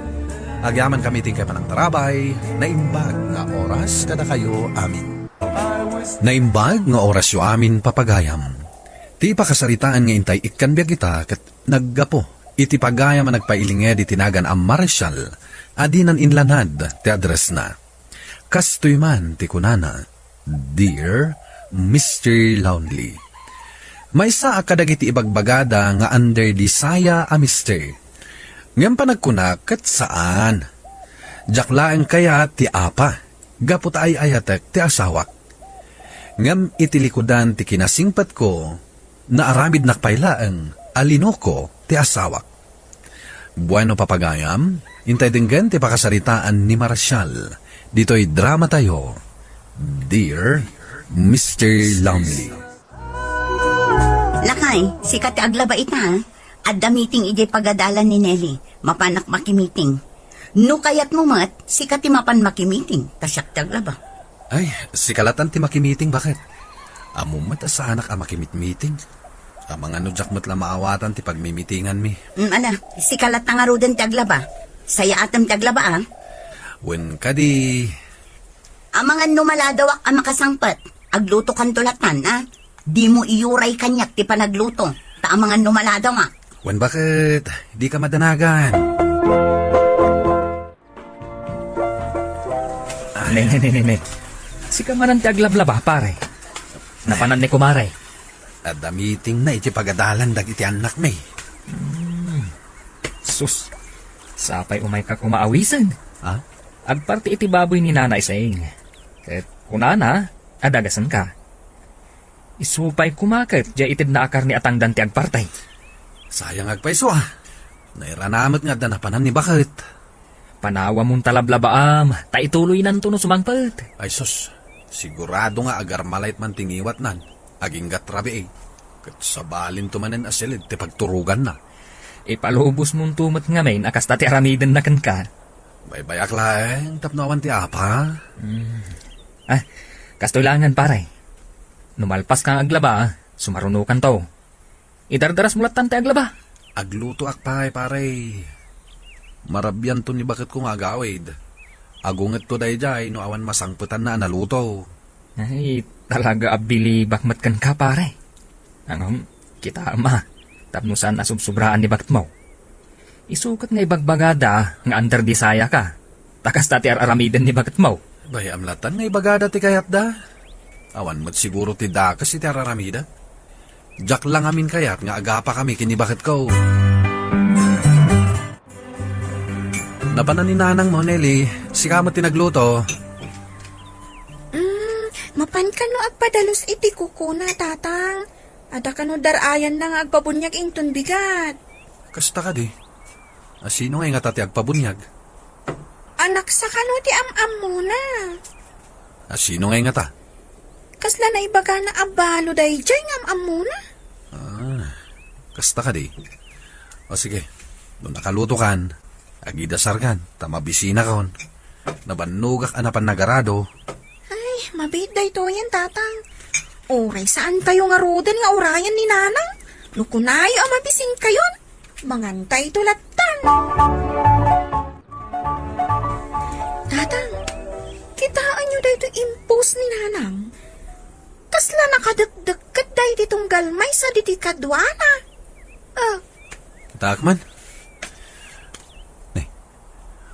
Speaker 2: Agyaman kami ting kay panangtarabay na imbag nga oras kada kayo amin. Naimbag nga oras yo amin papagayam. Ti pakasaritaan nga intay ikkanbiag kita ket naggapo iti pagayam a nagpailinged itinagan ang Marshal, adinan inlanad ti address na. Kastoy man ti kunana, Dear Mr. Lonely. Maysa akadagiti ibagbagada nga under di saya a mister. Ngam pa nagkunak kat saan? Jaklaan kaya ti apa, gapot ay ayatek ti asawak. Ngam itilikudan ti kinasingpat ko, na aramid nakpailaan, alinoko ti asawak. Bueno papagayam, intay dinggan ti pakasaritaan ni Marshal. Dito'y drama tayo, Dear Mr. Lonely.
Speaker 7: Lakay, sikat aglaba ita, adda meeting ijay pagadalan ni Nelly, mapanak makimiting. No kayat mo mat, sikat mapan makimiting, tasyak aglaba.
Speaker 2: Ay, si kalatan ti makimiting bakit? Amo mat sa anak a makimit-meeting. Amang ano jak mat la maawatan ti pagmimitingan mi.
Speaker 7: Sikalat nga roden ti aglaba. Saya atam ti aglaba ah.
Speaker 2: Wen kadi...
Speaker 7: Amang ano maladawak ang makasangpat, agluto kan tulatan ah. Di mo iyuray kanyak ti panagluto, ta amang ano maladawak.
Speaker 2: Wen bakit? Di ka madanagan.
Speaker 5: Ne. Si kamanan ti aglablaba, pare. Napanan ni kumare.
Speaker 2: Adda meeting na iti pagadalan dag iti anak mi.
Speaker 5: Sus, sapay umay ka kumaawisan.
Speaker 2: Ha?
Speaker 5: Agparti iti baboy ni nanay saing. Ket kunana, adagasan ka. Isupay kumaket, diya itid na akar ni atangdan ti agpartay.
Speaker 2: Sayang agpaiso ah. Nairanamot nga da napanan ni bakit.
Speaker 5: Panawa mong talablabaam, taituloy nanto no sumangpet.
Speaker 2: Ay sus, sigurado nga agar malait man tingiwat nan. Aging gatrabi eh. Kat sabalin tumanen asilid ti pagturugan na.
Speaker 5: Ipalubos mong tumat nga main, akas tati aramiden na kan ka.
Speaker 2: Baybayak lang, tapnawan ti apa.
Speaker 5: Kastoylangan pare. Numalpas kang aglaba, sumarunukan to. Idardaras mulatan ti aglaba.
Speaker 2: Agluto akpay pare. Marabyan to ni bakit kong agawid. Agunget to dayjay no awan masangputan na analuto.
Speaker 5: Ay, talaga abili bakmat kan ka pare. Angong, kita ama. Tapnusan asubsubraan ni bakit mo. Isukat nga ibagbagada nga under di saya ka. Takas tati aramiden ni bakit mo.
Speaker 2: Bay amlatan nga ibagada ti kayat da. Awan mo't siguro ti dakas iti araramida. Jak lang amin kayat nga agapa kami kini bakit ko. Napanan ni nanang mo, Nelly. Sika mo tinagluto.
Speaker 3: Mapan ka no agpadalos iti kukuna, tatang. Ada ka no darayan na nga agpabunyag ington bigat.
Speaker 2: Kasta ka di. Sino nga tati agpabunyag?
Speaker 3: Anak sa ka no ti am-am muna.
Speaker 2: Sino nga ta?
Speaker 3: Kasla na ibaga na abalo day jay ng am-am muna.
Speaker 2: Kasta ka di. O sige, doon nakaluto kan. Agidasar kan, tamabisina kon. Nabanugak anapan nagarado.
Speaker 3: Ay, mabiday to yan, tatang. Oray, saan kayo nga roden nga orayan ni nanang? Lukunayo ang mabising kayon. Mangantay tulatan. Tatang, kitaan nyo dahi ito impose ni nanang. Kasla nakadagdagat dahi ditong galmay sa didikadwana.
Speaker 2: Takman.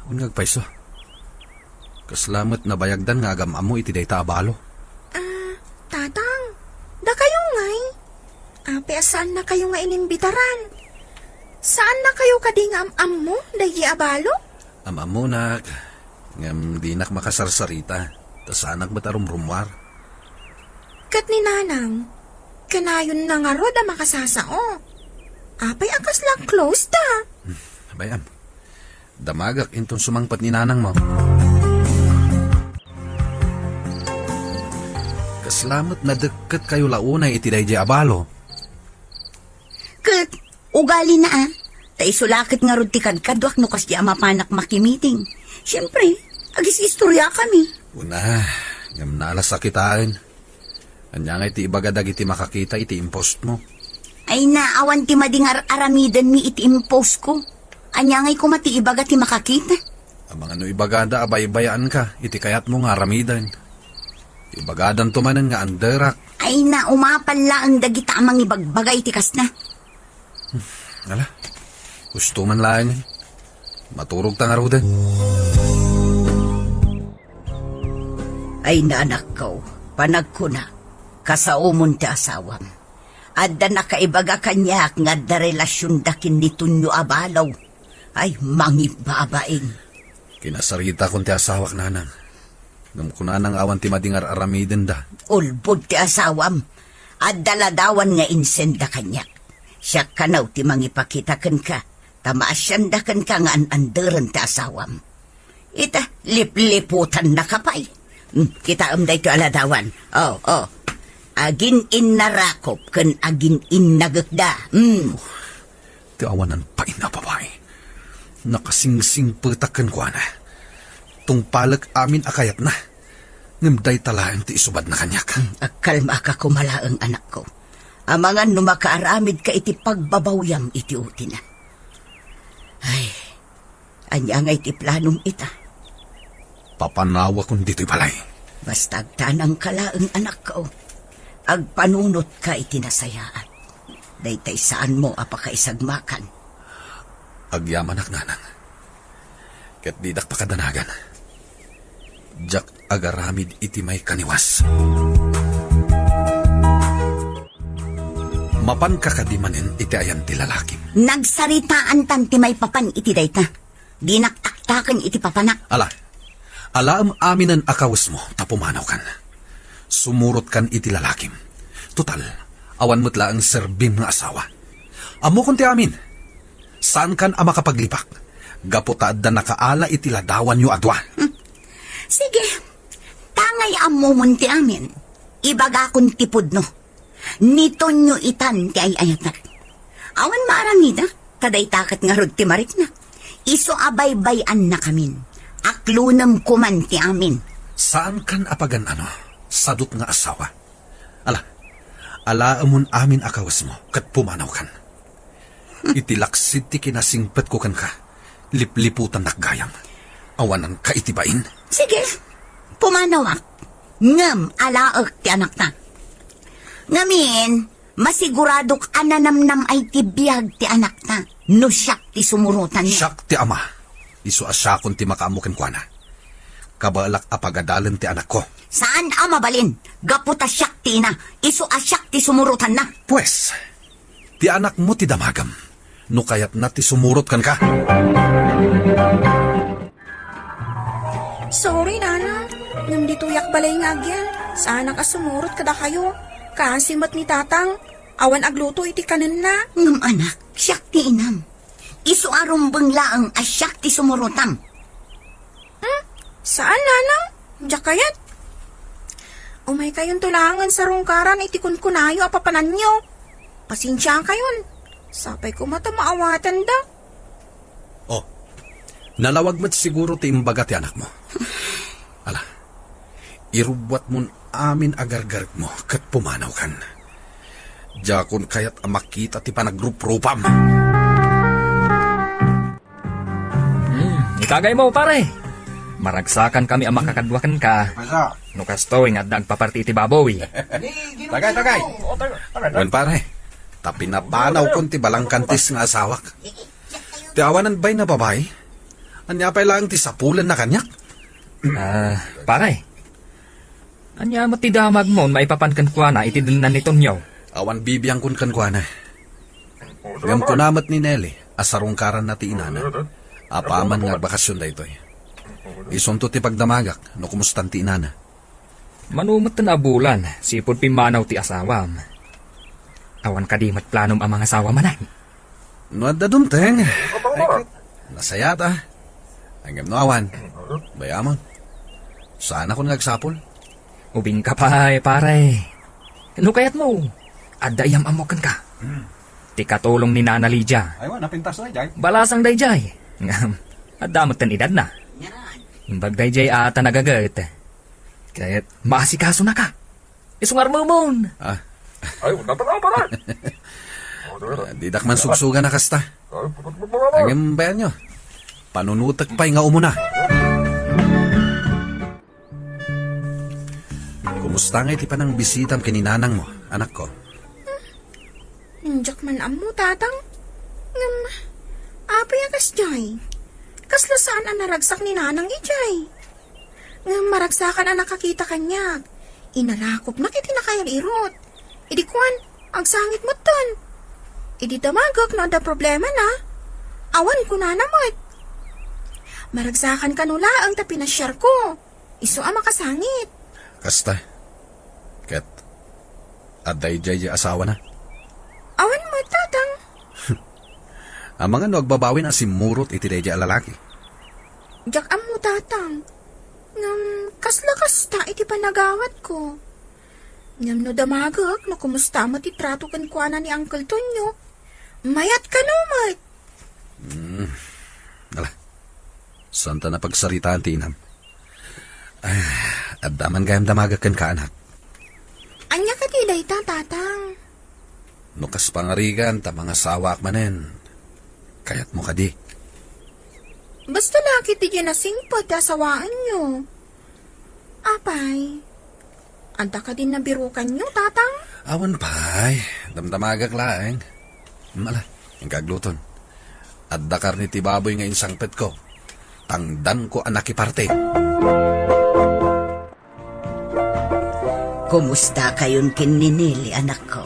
Speaker 2: Unyag paiso. Kaslamat na bayagdan nga agam amo iti day taabalo.
Speaker 3: Tatang, da kayo ngay. Ape, saan na kayo nga inimbitaran? Saan na kayo kading am-am mo, dahi abalo?
Speaker 2: Am-am mo nak. Ngam di nak makasarsarita. Tas anak ba't arumrumwar?
Speaker 3: Kat ni nanang, kanayon na nga ro da makasasao. Apay akas lang close da.
Speaker 2: Bayam. Damagak intong sumangpat ni nanang mo. Kaslamat na deket kayo launay iti day di abalo.
Speaker 7: Kat, ugali na ah. Taisulakit nga rod ti kadkadwak no kas di mapanak makimiting. Siyempre, agis istorya kami.
Speaker 2: Una, ngam nalas sakitain. Anya nga iti ibagadag iti makakita iti impost mo.
Speaker 7: Ay naawan ti madingar aramidan mi iti impose ko. Anya ngay kumati ibaga ti makakita.
Speaker 2: Ang mga no ibagada abay-bayaan ka, iti kayat mo nga ramidan. Ibagadan tumanan nga anderak.
Speaker 7: Ay na umapal la ang dagita amang ibagbagay ti kasna.
Speaker 2: Ala,
Speaker 6: Gusto man lang. Maturog ta nga roda.
Speaker 7: Ay nanak ko, panagkuna, kasaumon ti asawam. Adda nakaibaga kanyak nga da relasyon dakin ni Tunyo Abalaw. Ay, mangibabaing.
Speaker 6: Kinasarita kong ti asawak nanang. Ngam kunanang awan ti madingar aramiden da.
Speaker 7: Ulbod ti asawam. Adda ladawan nga insenda kanyak. Siya kanaw ti mangipakitakan ka. Tamaasyan dakan ka nga anandaran ti asawam. Ita, lipliputan na kapay. Kita day ti aladawan. Oh. Agin in narakop ken agin in nagagda.
Speaker 2: Ti awanan pa ina babae. Nakasingsing petaken ko na. Tungpalag amin akayat na. Ngimday talaang ti isubad na kanyak.
Speaker 7: Kalma ka kumalaang anak ko. Amangan no makaaramid ka iti pagbabawyam iti uti na. Ay, anya nga iti planong ita.
Speaker 2: Papanawa kung dito'y balay.
Speaker 7: Basta agtanang kalaang anak ko. Agpanunot ka iti nasayaan. Daytay saan mo apakaisagmakan.
Speaker 2: Agyamanak nanang. Ket didak pakadanagan. Jak agaramid iti may kaniwas. Mapan kakadimanin iti ayan ti lalaki.
Speaker 7: Nagsaritaan tan ti may papan iti dayta. Dinaktaktakan iti papanak.
Speaker 2: Alaam aminan akawas mo, tapumanaw kan. Sumurot kan iti lalakim. Total, awan mo't laang serbim nga asawa. Amo kun ti amin. Saan kan ama kapaglipak? Gaputaad da nakaala iti ladawan yu adwa.
Speaker 7: Sige, tangay amo munti amin. Ibaga kun tipod no. Nito nyo itan ti ayayatan. Awan maarangida, taday takat nga rod ti marik na. Iso abay-bayan na kamin. Aklunam kuman ti amin.
Speaker 2: Saan kan apagan sadot nga asawa? Alaamon amin akawas mo, kat pumanaw kan. Itilaksid ti kinasingpet ko kan ka. Lipliputan nakgayam. Awanan ka itibain.
Speaker 7: Sige, pumanawak. Ngam alaak ti anak na. Ngamin, masiguradok ananamnam ay ti biyag ti anak na. No siyak ti sumurutan niya.
Speaker 2: Siyak ti ama. Isu asyakon ti makaamukin kwa na. Kabalak apagadalan ti anak ko.
Speaker 7: Saan ama balin? Gaputa siyak ti na. Isu asyak ti sumurutan na.
Speaker 2: Pues, ti anak mo ti damagam. No kayat na ti sumurot kan ka.
Speaker 3: Sorry, Nana. Ngam dituyak balay nga agyan. Sana ka sumurot kada kayo. Kaasimat ni Tatang. Awan agluto iti kanan na.
Speaker 7: Ngam anak, siyak ti inam. Isu arumbang laang asyak ti sumurutam.
Speaker 3: Saan, Nanang? Diyak kayat? Umay kayon tulangan sa rungkaran iti kunkunayo apapanan nyo. Pasensya kayon. Sapay ko mata maawatan da.
Speaker 2: Oh, nalawag mo't siguro ti imbaga ti anak mo. Irubwat mon amin agargarit mo kat pumanaw kan. Jakon kayat amakita ti panagrupropam.
Speaker 5: Ikagay mo, pare. Maragsakan kami ang makakadwakan ka. No kastoy nga nagpaparti ti baboy.
Speaker 6: Tagay.
Speaker 2: Wan pare, tapi napanaw kon ti balangkantis nga asawak. Ti awanan bay na babae? Anya pa lang ti sapulan na kanyak?
Speaker 5: Pare. Anya mati damag mo, maipapankan ko na itidilnan ni Tonyo.
Speaker 2: Awan bibiyang kun kan kwa na. Ngam kunamat ni Nelly, asarungkaran na ti inana. Apaman nga bakasyon da ito'y. Isunto ti pagdamagak, no kumustan ti inana.
Speaker 5: Manumot na bulan, sipod pimanaw ti asawam. Awan kadimat planom ang mga asawa manay.
Speaker 2: No adda dumteng. Nasayata. Hanggang no awan. Bayamon. Saan ako nagsapol?
Speaker 5: Ubing ka pa, pare. Ano kayat mo? Adayam amokan ka. Ti katulong ni Nana Lydia.
Speaker 6: Aywan, napintas na jay.
Speaker 5: Balasang dayjay. Ngam, adamot tan edad na. Imbag dayjay ata nagagat. Kaya't maasikaso na ka. Isungar mo mon.
Speaker 2: Didak man sugsuga na kasta. Hanggang bayan nyo. Panunutag pa'y nga umuna. Kumusta nga iti pa ng bisitam kininanang mo, anak ko?
Speaker 3: Diyak man amo, Tatang. Ngam, Apay akas jay. Kasla saan ang naragsak ni nanang ijay. Nga maragsakan ang nakakita kanya. Inarakop na kiti na kayang irot. Idi kwan, ang sangit mo ton. Idi damagok no da problema na. Awan ko na namot. Maragsakan ka nula ang tapi na share ko. Iso ang makasangit.
Speaker 6: Kasta. Ket. Aday jay asawa na.
Speaker 3: Awan mo, tatang.
Speaker 6: Ang mga nagbabawin ang simurot iti jay lalaki.
Speaker 3: Jak mo, tatang. Ngam, kasla-kasta iti panagawat ko. Ngam no damagak, no kumusta mo ti trato kan kuana ni Uncle Tonyo. Mayat ka numat.
Speaker 6: Ala. Santa na pagsaritaan ti inam. At daman gayam damagakan ka anak.
Speaker 3: Anya ka ti dayta, tatang.
Speaker 6: Nukas pangarigan ta mga sawak manen. Kayat mo kadi.
Speaker 3: Basta laki ti dyan nasingpot ti asawaan nyo. Apay, anta ka din nabirukan nyo, tatang?
Speaker 6: Awan pay. Damdamagak laeng. Mala, yung kagluton. At dakar ni tibaboy nga insangpet ko. Tangdan ko anak iparte.
Speaker 7: Kumusta kayon kininili, anak ko?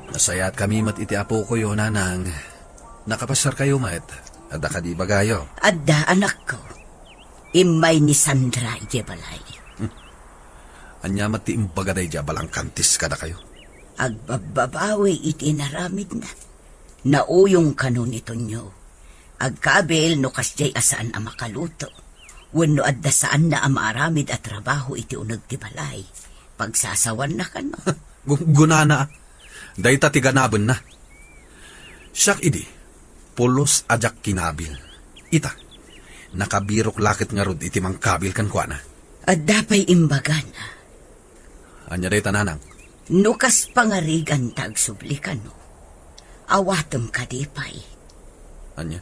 Speaker 6: Nasayat kami mat iti apo ko yun, nanang. Nakapasar kayo, mat. At daka di bagayo.
Speaker 7: Adda, anak ko. Imay ni Sandra, ijebalay.
Speaker 6: Anya mat ti imbagaday jabalang kantis kada kayo.
Speaker 7: Agbababawi iti naramid na. Nauyong kanon ito nyo. Agkabel no kasjay asaan ang makaluto. Wano adda saan na ang maaramid at trabaho iti unag ti balay. Pagsasawan na ka no.
Speaker 6: Gunana. Dayta ti ganabon na. Siyak idi. Pulos ajak kinabil. Ita. Nakabirok lakit nga rod iti mangkabil kan kuana.
Speaker 7: Adda pa'y imbaga na.
Speaker 6: Anya day tananang.
Speaker 7: Nukas pangarigan tagsublikan no. Awatom ka di pa'y.
Speaker 6: Anya.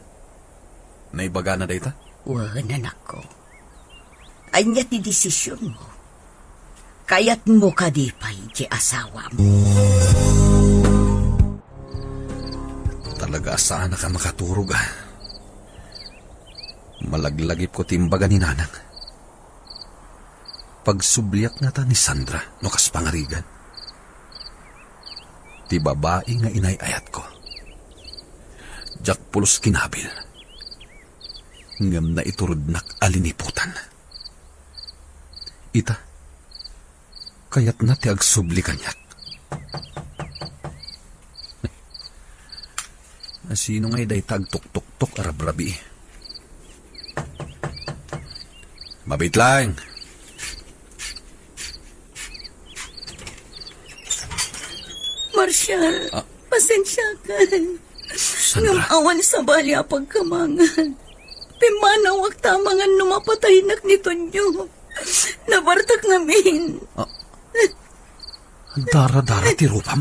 Speaker 6: Naibaga na dayta?
Speaker 7: Wan, anak ko. Anya ti desisyon mo. Kayat mo ka di pa'y di asawa mo.
Speaker 6: Talaga saan ka makaturog ah. Malaglagip ko timbaga ni nanang. Pagsubliak na ta ni Sandra no kas pangarigan. Ti babae nga inay-ayat ko. Jak pulos kinabil. Ngam na iturudnak aliniputan. Ita, kayat na ti agsubli kanyak. Sino nga'y day tagtuk-tuk-tuk arabrabi? Mabit lang.
Speaker 7: Marshall, pasensya ka.
Speaker 6: Sandra.
Speaker 7: Ngamawan sa bali a pagkamangan. Pimanawag tamangan numapatay nak nito nyo. Nabartak namin.
Speaker 6: Dara-dara ti rupam.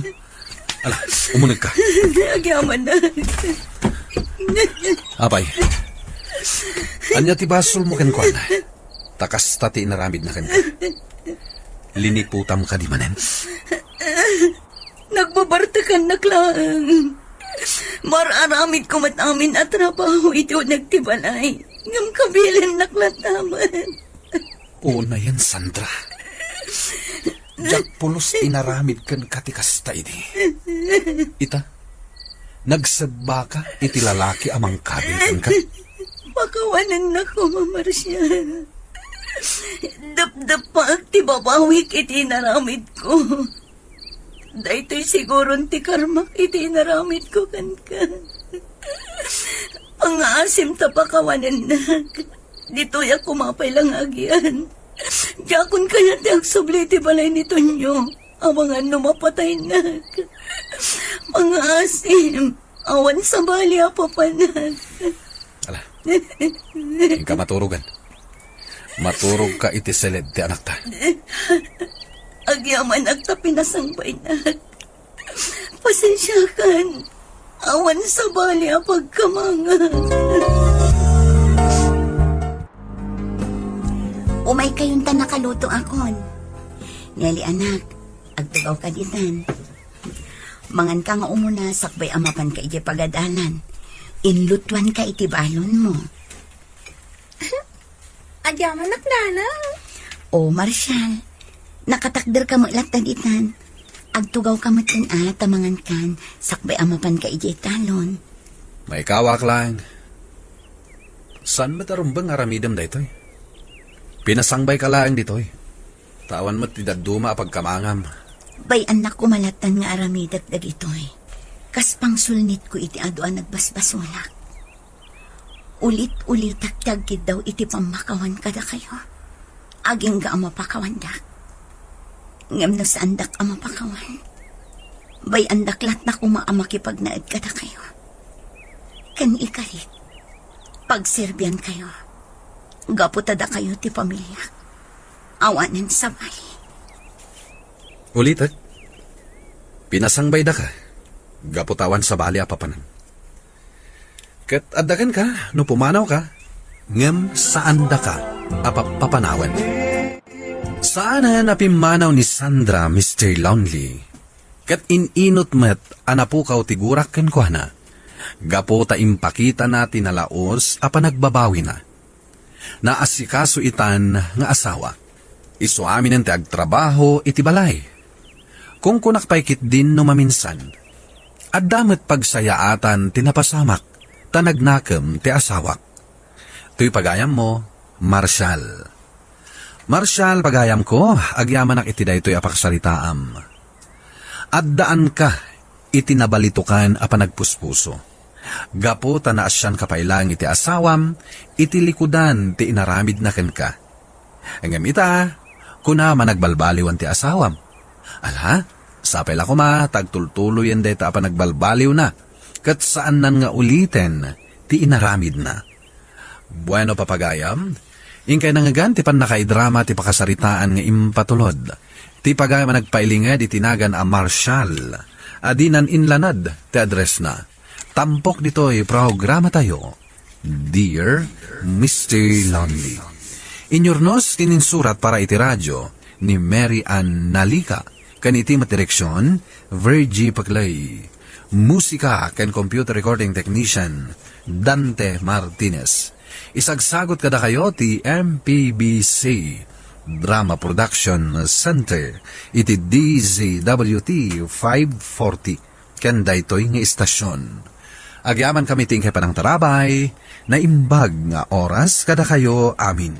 Speaker 6: Ala, umunag ka.
Speaker 7: Agyaman na.
Speaker 6: Apay. Anya ti basol mo ken kuan. Takas tati naramid na ken ka. Liniputam ka di manen.
Speaker 7: Nagbabartakan na klang. Mararamid ko matamin at trabaho ito nagtibalay. Ngam kabilin naklataman.
Speaker 6: Oo na yan, Sandra. Jak pulos inaramid kan katikasta iti. Ita, nagsadba ka iti lalaki amang kabil ka.
Speaker 7: Pakawanan na ko, Mamarsia. Dap-dap pa ti babawik iti naramid ko. Daytoy siguro ti karmak iti naramid ko kan ka. Pangaasim ta pakawanan na. Dito ya kumapay lang agyan. Jakon kaya ti agsubli ti balay nito nyo. Amangan numapatay na. Pangaasim. Awan sa bali apapanan.
Speaker 6: Ala, hindi ka maturugan. Maturog ka iti seled ti anak ta.
Speaker 7: Agyaman agtapinasang bainat. Pasensya kan. Awan sa bali apagkamangan.
Speaker 3: Umay kayong ta nakaluto akon. Ngali anak, agtugaw ka ditan. Mangan ka nga umuna sakbay amapan ka iti pagadalan.
Speaker 7: Inlutuan ka iti balon mo.
Speaker 3: Adyaman nak, Nana.
Speaker 7: O, Marshal, nakatakder ka maglat taditan. Agtugaw ka matin tamangan kan, sakbay amapan ka iti talon.
Speaker 2: May kawak lang. San matarumbang aramidam da ito'y? Pinasangbay ka lang dito'y. Tawan mo't tidaduma pagkamangam.
Speaker 7: Bay anak ko malatan nga aramidat dagitoy. Kas pangsulnit ko iti aduan nagbasbasolak. Ulit-ulitak tagkid daw iti pamakawan kada kayo. Aging ga amapakawan dak. Ngam na sa andak amapakawan. Bay andaklat na kumaamakipagnaad kada kayo. Kan ikarit. Pagserbian kayo. Gaputada kayo ti pamilya. Awanan sa bali.
Speaker 2: Ulitat. Pinasangbay da ka. Gaputawan sa bali apapanan. Kat adakan ka, no pumanaw ka. Ngem saan da ka, apapapanawan. Saan na pimanaw ni Sandra, Mr. Lonely? Kat ininot met, anapukaw tigurak ken kwa na. Gapo ta impakita natin na laos, apa nagbabawi na. Naasikaso itan nga asawa. Isu amin ang agtrabaho iti balay. Kung kunakpaikit din no maminsan. At damat pagsayaatan tinapasamak, tanagnakam ti asawak. Tuy pagayam mo, Marshal. Marshal, pagayam ko, agyamanak iti daytoy apaksaritaam. At daan ka, iti nabalitukan apa nagpuspuso. Gapo tanaasyan kapailang iti asawam, iti likudan ti inaramid na ken ka. Ang gamita, kuna managbalbaliwan ti asawam. Ala, sapay la kuma, tagtultuloy yan deta pa nagbalbaliw na. Kat saan nan nga uliten, ti inaramid na. Bueno papagayam, ingkay nangagan ti pan nakaidrama ti pakasaritaan nga impatulod. Ti pagayam nagpailinged itinagan a Marshal. Adinan inlanad ti address na. Tampok dito'y programa tayo. Dear Mr. Lonely. Inyornos tininsurat para iti radyo ni Mary Ann Nalika. Kaniti matireksyon, Virgie Paclay. Musika ken computer recording technician, Dante Martinez. Isagsagot kada kayo ti MPBC Drama Production Center iti DZWT 540 ken daytoy nga istasyon. Agyaman kami tingkay panang tarabay na imbag nga oras kada kayo amin.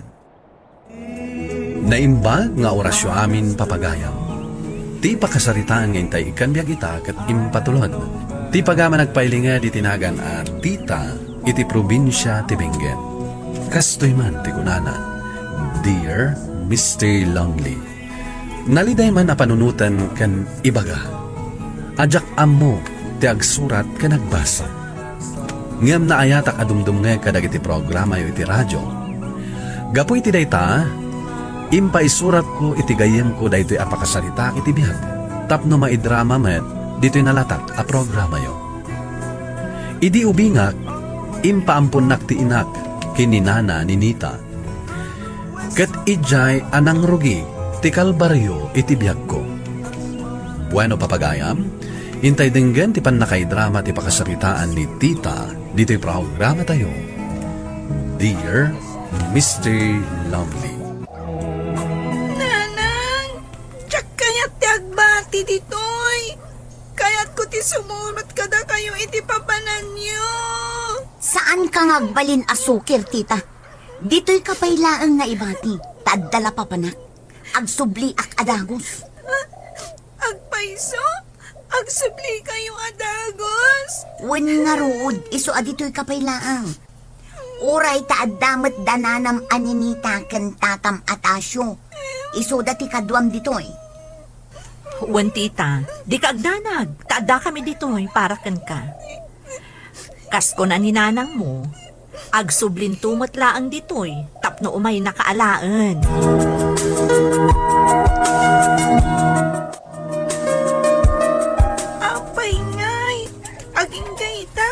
Speaker 2: Naimbag nga orasyo amin papagayam. Ti pakasaritaan nga intay ikanbiag ita kat impatulod. Ti pagama nagpailingad itinagan a tita iti probinsya ti Benguet. Kastoy man ti kunana. Dear Mr. Lonely. Naliday man a panunutan kan ibaga. Ajak ammo ti agsurat ka nagbasa. Ngam na ayatak adumdum nga kadag iti programa yo iti radyo. Gapu iti dayta, impaisurat ko iti gayem ko daytoy apakasarita iti bihag. Tapno maidrama met, dito'y nalatak a programa yo. Idi ubingak, impaampun nak ti inak, kininana ni Nita. Kat ijay anang rugi, ti kalbaryo iti bihag ko. Bueno papagayam, intay dinggen ti panakaidrama ti pakasaritaan ni Tita, dito'y programa tayo. Dear Mr. Lonely.
Speaker 4: Nanang, tsak kayat ti agbati ditoy. Kayat ko ti sumunod kada kayo iti papanan nyo.
Speaker 10: Saan ka ngagbalin asukir, tita? Dito'y kapailaang nga ibati. Tadala pa panak. Agsubli ak adagos.
Speaker 4: Agpaiso? Agsubli kayo adagos?
Speaker 10: Wen nga ruod, iso adito'y kapailaang. Uray taaddamat dananam aninita ken tatam atasyo. Iso dati kaduam dito'y.
Speaker 8: Wan tita, di ka agdanag. Taada kami dito'y para kan ka. Kasko na ni nanang mo, agsublin tumot laang dito'y tapno umay nakaalaan.
Speaker 4: Apay ngay, aging gayta,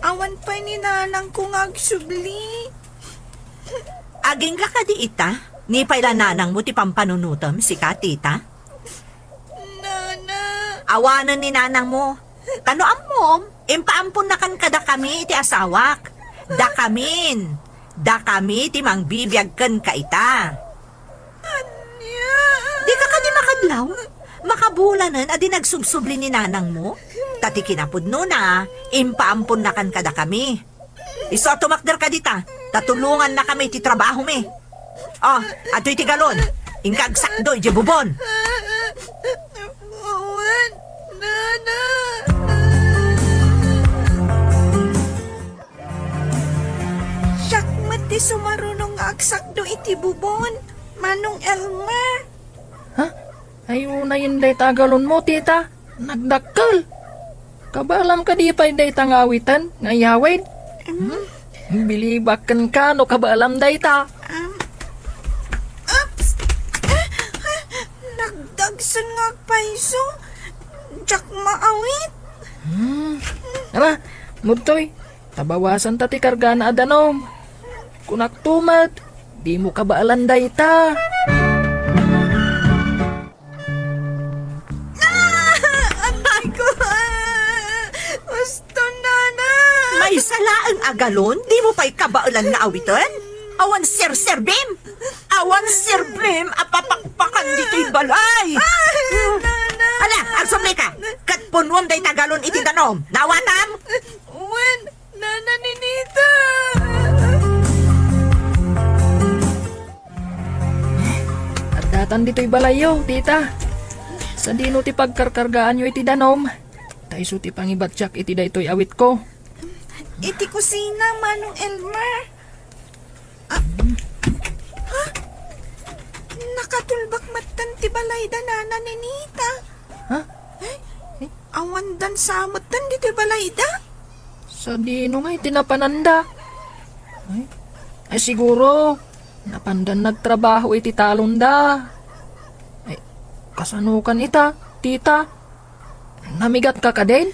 Speaker 4: awan pa ni nanang kung agsubli.
Speaker 8: Aging ka di ita, ni paila nanang mo ti pampanunutom si ka tita.
Speaker 4: Nana,
Speaker 8: Awanan ni nanang mo. Tanoan mo, Impaampun na kan kada kami iti asawak. Da kami ti mangbibiyagken ka ita. Di ka kadi makadlaw? Makabulanan adi nagsubsubli ni nanang mo? Tati kinapudno na, impaampun na kan kada kami. Iso tumakder ka dita, tatulungan na kami ti trabaho mi. Oh, ato'y ti galon. Ingkagsakdo, iti bubon.
Speaker 4: Awan, Nana. Siyak ti sumarunong nga agsakdo iti bubon, Manong Elmer.
Speaker 5: Ha? Ay una yun day tagalon mo, tita. Nagdakkel. Kabalam ka di pa day tangawitan, ngayawid. Bilibakan ka no kabalam day ta.
Speaker 4: Nagdagsan nga paiso. Diyak maawit.
Speaker 5: Ara, mutoy. Tabawasan ta ti karga na adanom. Kunak tumat, di mo kabaalan day ta.
Speaker 4: Aray ko. Gusto, Nana.
Speaker 8: May salaang agalon, di mo pa'y kabaulan nga awitan? Awan sir-serbim! Awan serbim, apapakpakan dito'y balay! Ala, agsumli ka! Katpunwam day tagalon iti danom! Nawatam!
Speaker 4: Wen, Nana Ninita.
Speaker 5: At datan dito'y balayo, tita. Sa dino ti pagkarkargaan nyo iti danom. Taiso ti pangibatsak iti daytoy awit ko.
Speaker 4: Iti kusina, Manong Elmer. Nakatulbak matan ti balay da Nana Ninita.
Speaker 5: Ha?
Speaker 4: Awan dan samot dan di ti balay da.
Speaker 5: Sa dino nga iti napananda. Ay siguro, napandan nagtrabaho iti talon da. Ay, kasanukan ita, tita. Namigat ka ka din?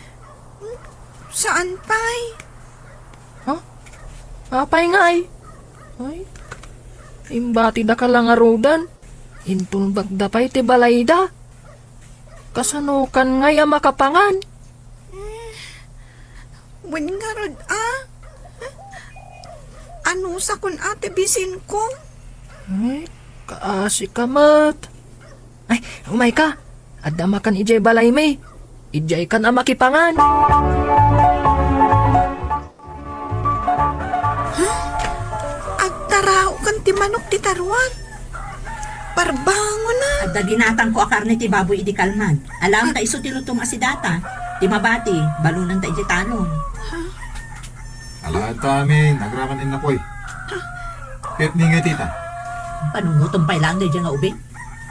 Speaker 4: Saan pa'y?
Speaker 5: Apay nga ay. Ay, imbati da ka lang arudan. Intulbag da pa'y ti balay da. Kasanukan nga'y makapangan.
Speaker 4: Wen nga rod, Ano sa kun ate bisin ko?
Speaker 5: Ay, kaasi ka mat. Ay, umay ka. Adama kan ijay balay may. Ijay kan makipangan.
Speaker 4: Agtarao kan ti manok ti tarwat. Parbango na.
Speaker 8: At ginatang ko a karne ti baboy iti kalman. Alam ta iso ti lutom asidata. Ti mabati, balunan ta iti tanon.
Speaker 11: Alaad ta amin, nagraman in na koy. Pet ni nga tita.
Speaker 8: Panunutom pa lang dyan nga ubing.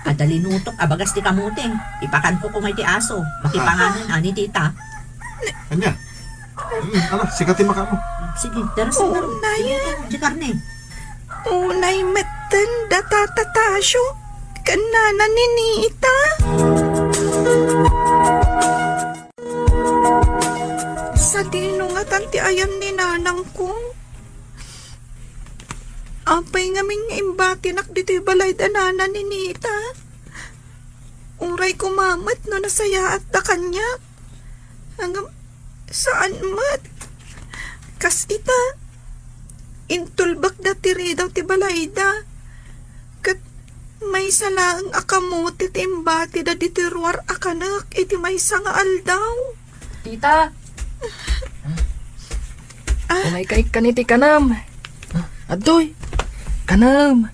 Speaker 8: At dalinutok abagas ti kamuting. Ipakan ko kumay ti aso. Makipanganan ani tita.
Speaker 11: Kanya. Ano, sikatin maka mo.
Speaker 8: Sige, teras na rin.
Speaker 4: Unay.
Speaker 8: Di karne.
Speaker 4: Unay metten datatatasyo. Kanana Ninita. Sa dinungatan ti ayam ni nanang ko. Apay ngamin nga imbatinak dito'y balay da Nana Ninita. Uray kumamat no nasaya at da kanya. Hanggang saan mat? Kas ita. Intulbak da tiri daw ti balay da. Kat may salang akamuti ti imbati da ditirwar akanak iti may nga aldaw.
Speaker 5: Tita. Umay kay kaniti kanam. Adoy. Kanam.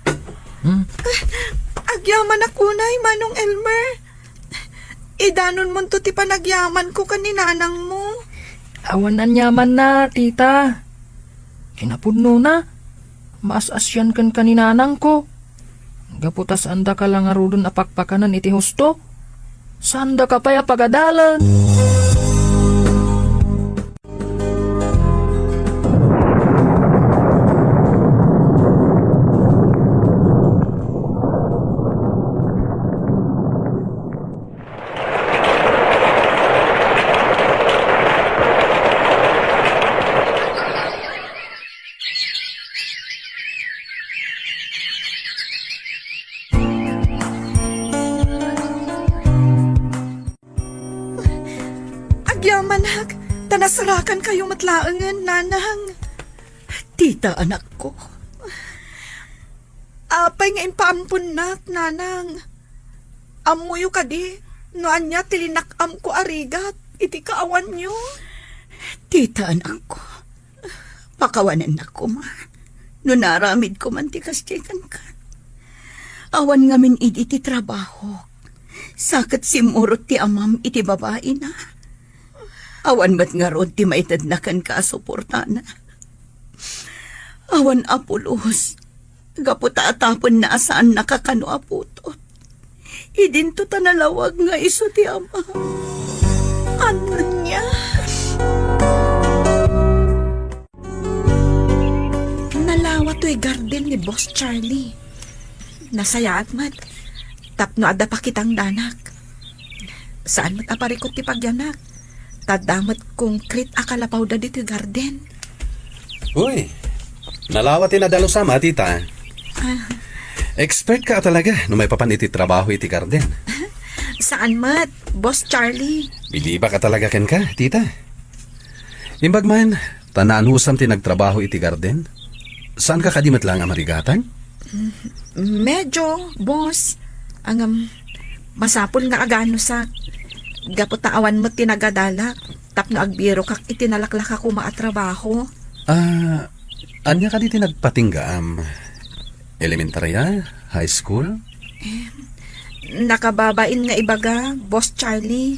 Speaker 4: Agyaman ako na, Manong Elmer. Idanon mo to ti panagyaman ko kaninanang mo.
Speaker 5: Awan na nyaman na, tita. Kinapudno na. Maas-asyan kan kaninanang ko. Gaputas anda ka lang arudon apakpakanan iti husto. Sanda ka pa'y apagadalan.
Speaker 4: Tanasarakan kayo matlaangan, nanang.
Speaker 7: Tita, anak ko.
Speaker 4: Apay nga impaampun nak, nanang. Amuyo ka di. Noan niya tilinakam ko arigat. Iti kaawan niyo.
Speaker 7: Tita, anak ko. Pakawanan na ko, ma. No naramid ko man ti kastigan ka. Awan ngamin iti trabaho. Sakit si murot ti amam iti babae na. Awan ba't nga rod ti maitadnakan ka suporta na. Awan apulos. Gaputa atapon na saan nakakano aputot. Idinto tanalawag nga iso ti ama.
Speaker 4: Ano niya? Nalawa to'y garden ni Boss Charlie. Nasayaat mat. Tapno ada pa kitang danak. Saan mat aparikot ti pagyanak? Tadamat kong krit akalapaw da dito garden.
Speaker 2: Uy, nalawat nadalo sama, tita. Expert ka talaga no may papan iti trabaho iti garden.
Speaker 4: Saan mat, Boss Charlie?
Speaker 2: Biliba ka talaga ken ka, tita. Imbag man, tanaan husam ti nagtrabaho iti garden. Saan ka kadimat lang amarigatan?
Speaker 4: Medyo, boss. Ang masapol nga agano sa gaputaawan mo tinagadalak. Tapno agbiro kak itinalaklak ako maatrabaho.
Speaker 2: Anya ka di nagpatingga elementarya, high school?
Speaker 4: Nakababain nga ibaga, Boss Charlie.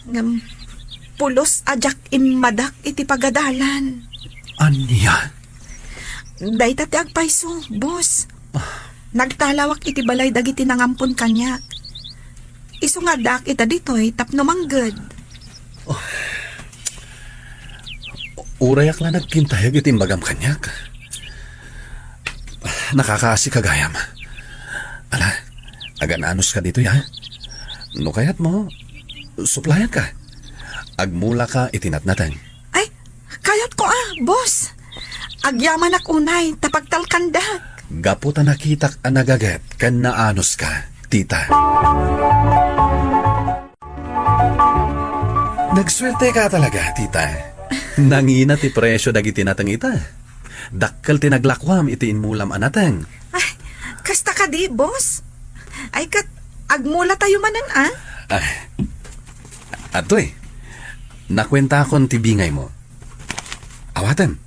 Speaker 4: Ngam pulos ajak madak iti pagadalan.
Speaker 2: Anya?
Speaker 4: Dayta ti agpayso, boss. Nagtalawak iti balay dagiti nangampun kanya. Iso nga dak ita ditoy tapno mangged.
Speaker 2: Urayak lang nagkintayag iti magam kanyak. Nakakaasi kagayam. Ala, agananos ka dito ya. No kayat mo, suplayan ka. Agmula ka itinatnatang.
Speaker 4: Ay, kayat ko boss. Agyaman ak unay, tapagtalkandak.
Speaker 2: Gaputa nakitak anagaget kan naanos ka, tita. Nagswerte ka talaga, tita. Nangina ti presyo dagiti natang ita. Dakkel tinaglakwam iti inmulam anatang.
Speaker 4: Ay, kasta ka di, boss. Ay, kat agmula tayo manan,
Speaker 2: Atoy, nakwenta akong tibingay mo. Awatan.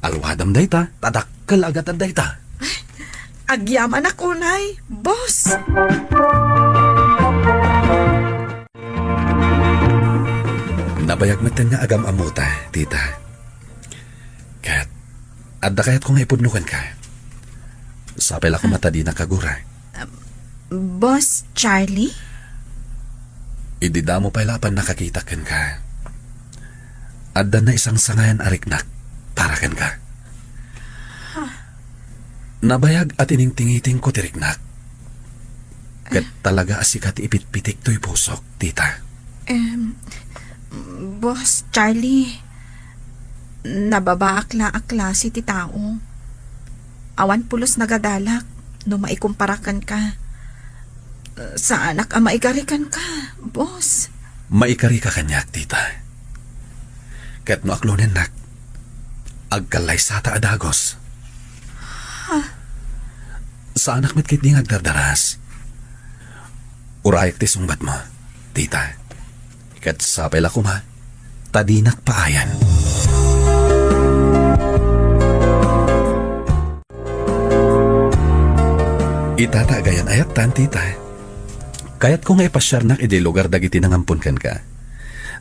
Speaker 2: Alwadam dayta, tadakkel agatan dayta.
Speaker 4: Agyaman ak unay, boss.
Speaker 2: Nabayag matan nga agam amuta, tita. Kat, adda kayat kong ipudnukan ka. Sapel ako mata di nakagura.
Speaker 4: Boss Charlie?
Speaker 2: Idida mo pailapan nakakitakan ka. Adda na isang sangayan ariknak, parakan ka. Nabayag at ining-tingiting ko tiriknak. Kat talaga asikat ipit-pitik to'y pusok, tita.
Speaker 4: Boss Charlie, nababaakla-akla si ti tao. Awan pulos nagadalak, no maikumparakan ka. Sa anak ang maigarikan ka, boss.
Speaker 2: Maikari ka kanyak, tita. Kat no aklunin nak, agkalay sata adagos. Sa anak mit kit di agdardaras. Urayak ti sungbat mo, tita. Kat sapel ako ma, tadinak paayan. Itatagayan ayat tan, tita. Kaya't kung ipasyarnak iti lugar dagiti nangampunkan ka.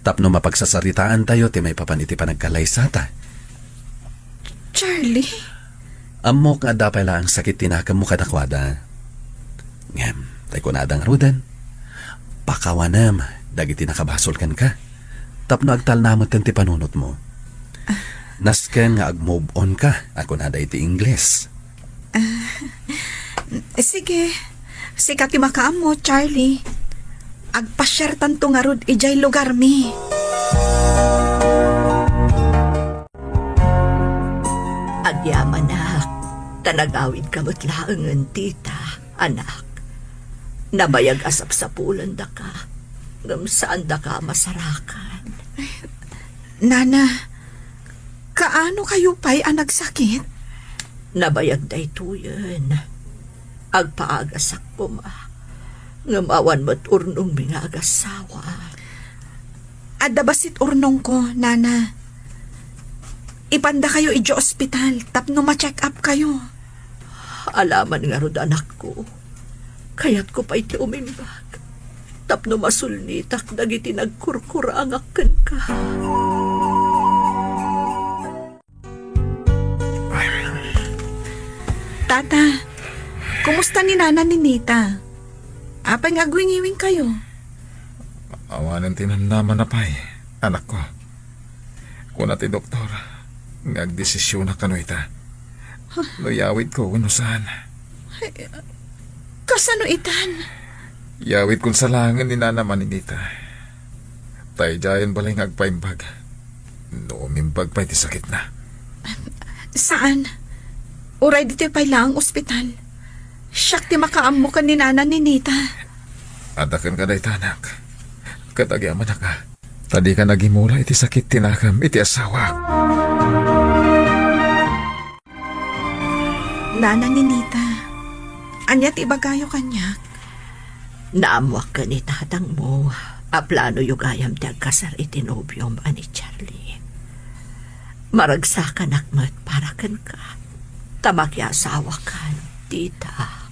Speaker 2: Tapno mapagsasaritaan tayo ti may papaniti panagkalaysata.
Speaker 4: Charlie?
Speaker 2: Amok nga dapay lang sakit tinakam mo kadakwada. Ngem, tay kunadang rudan. Pakawanam, dagiti nakabasol kan ka. Tapno agtal namot ti panunot mo. Nasken nga ag-move on ka, ako na da iti Ingles.
Speaker 4: Sige, sikat ti makaam mo, Charlie. Agpasyar tanto nga rod ijay lugar mi.
Speaker 7: Agyaman anak, tanagawid ka matlaangan tita, anak. Nabayag asap sa pulan da ka, ngam saan da ka masarakan.
Speaker 4: Nana, kaano kayo pa'y nagsakit?
Speaker 7: Nabayag da ito yan. Agpaagasak ko ma. Ngamawan mo't urnong minagasawa.
Speaker 4: Adabasit urnong ko, Nana. Ipanda kayo idyo ospital, tapno ma-check up kayo.
Speaker 7: Alaman nga rod anak ko. Kaya't ko pa iti umimbag. Tapno masulnitak dagiti nagkurkura ang akan ka.
Speaker 4: Tata, kumusta ni Nana ni Nita? Apay nga gwingiwing kayo?
Speaker 12: Awanan tinandaman na pa'y, anak ko. Kung natin doktor, ngagdesisyon na kanoita. Loyawit ko kung saan.
Speaker 4: Kasano itan?
Speaker 12: Yawit kung salangan ni Nana Maninita. Tay jayan balay ngagpaimbag. Noomimbag pa iti sakit na.
Speaker 4: Saan? Uray dito pa'y lang ospital. Siyak ti makaam mo ka ni Nana ni Nita.
Speaker 12: Adakan ka day tanak. Katagyaman na ka. Tadi ka nagimula iti sakit tinakam iti asawa.
Speaker 4: Nana ni Nita, anyat ibagayo kanyak.
Speaker 7: Naamwak ka ni tatang mo. Aplano yung ayam ti agkasar iti nobyom ani Charlie. Maragsakan akmat para kan ka. Tamakya asawa kan, tita.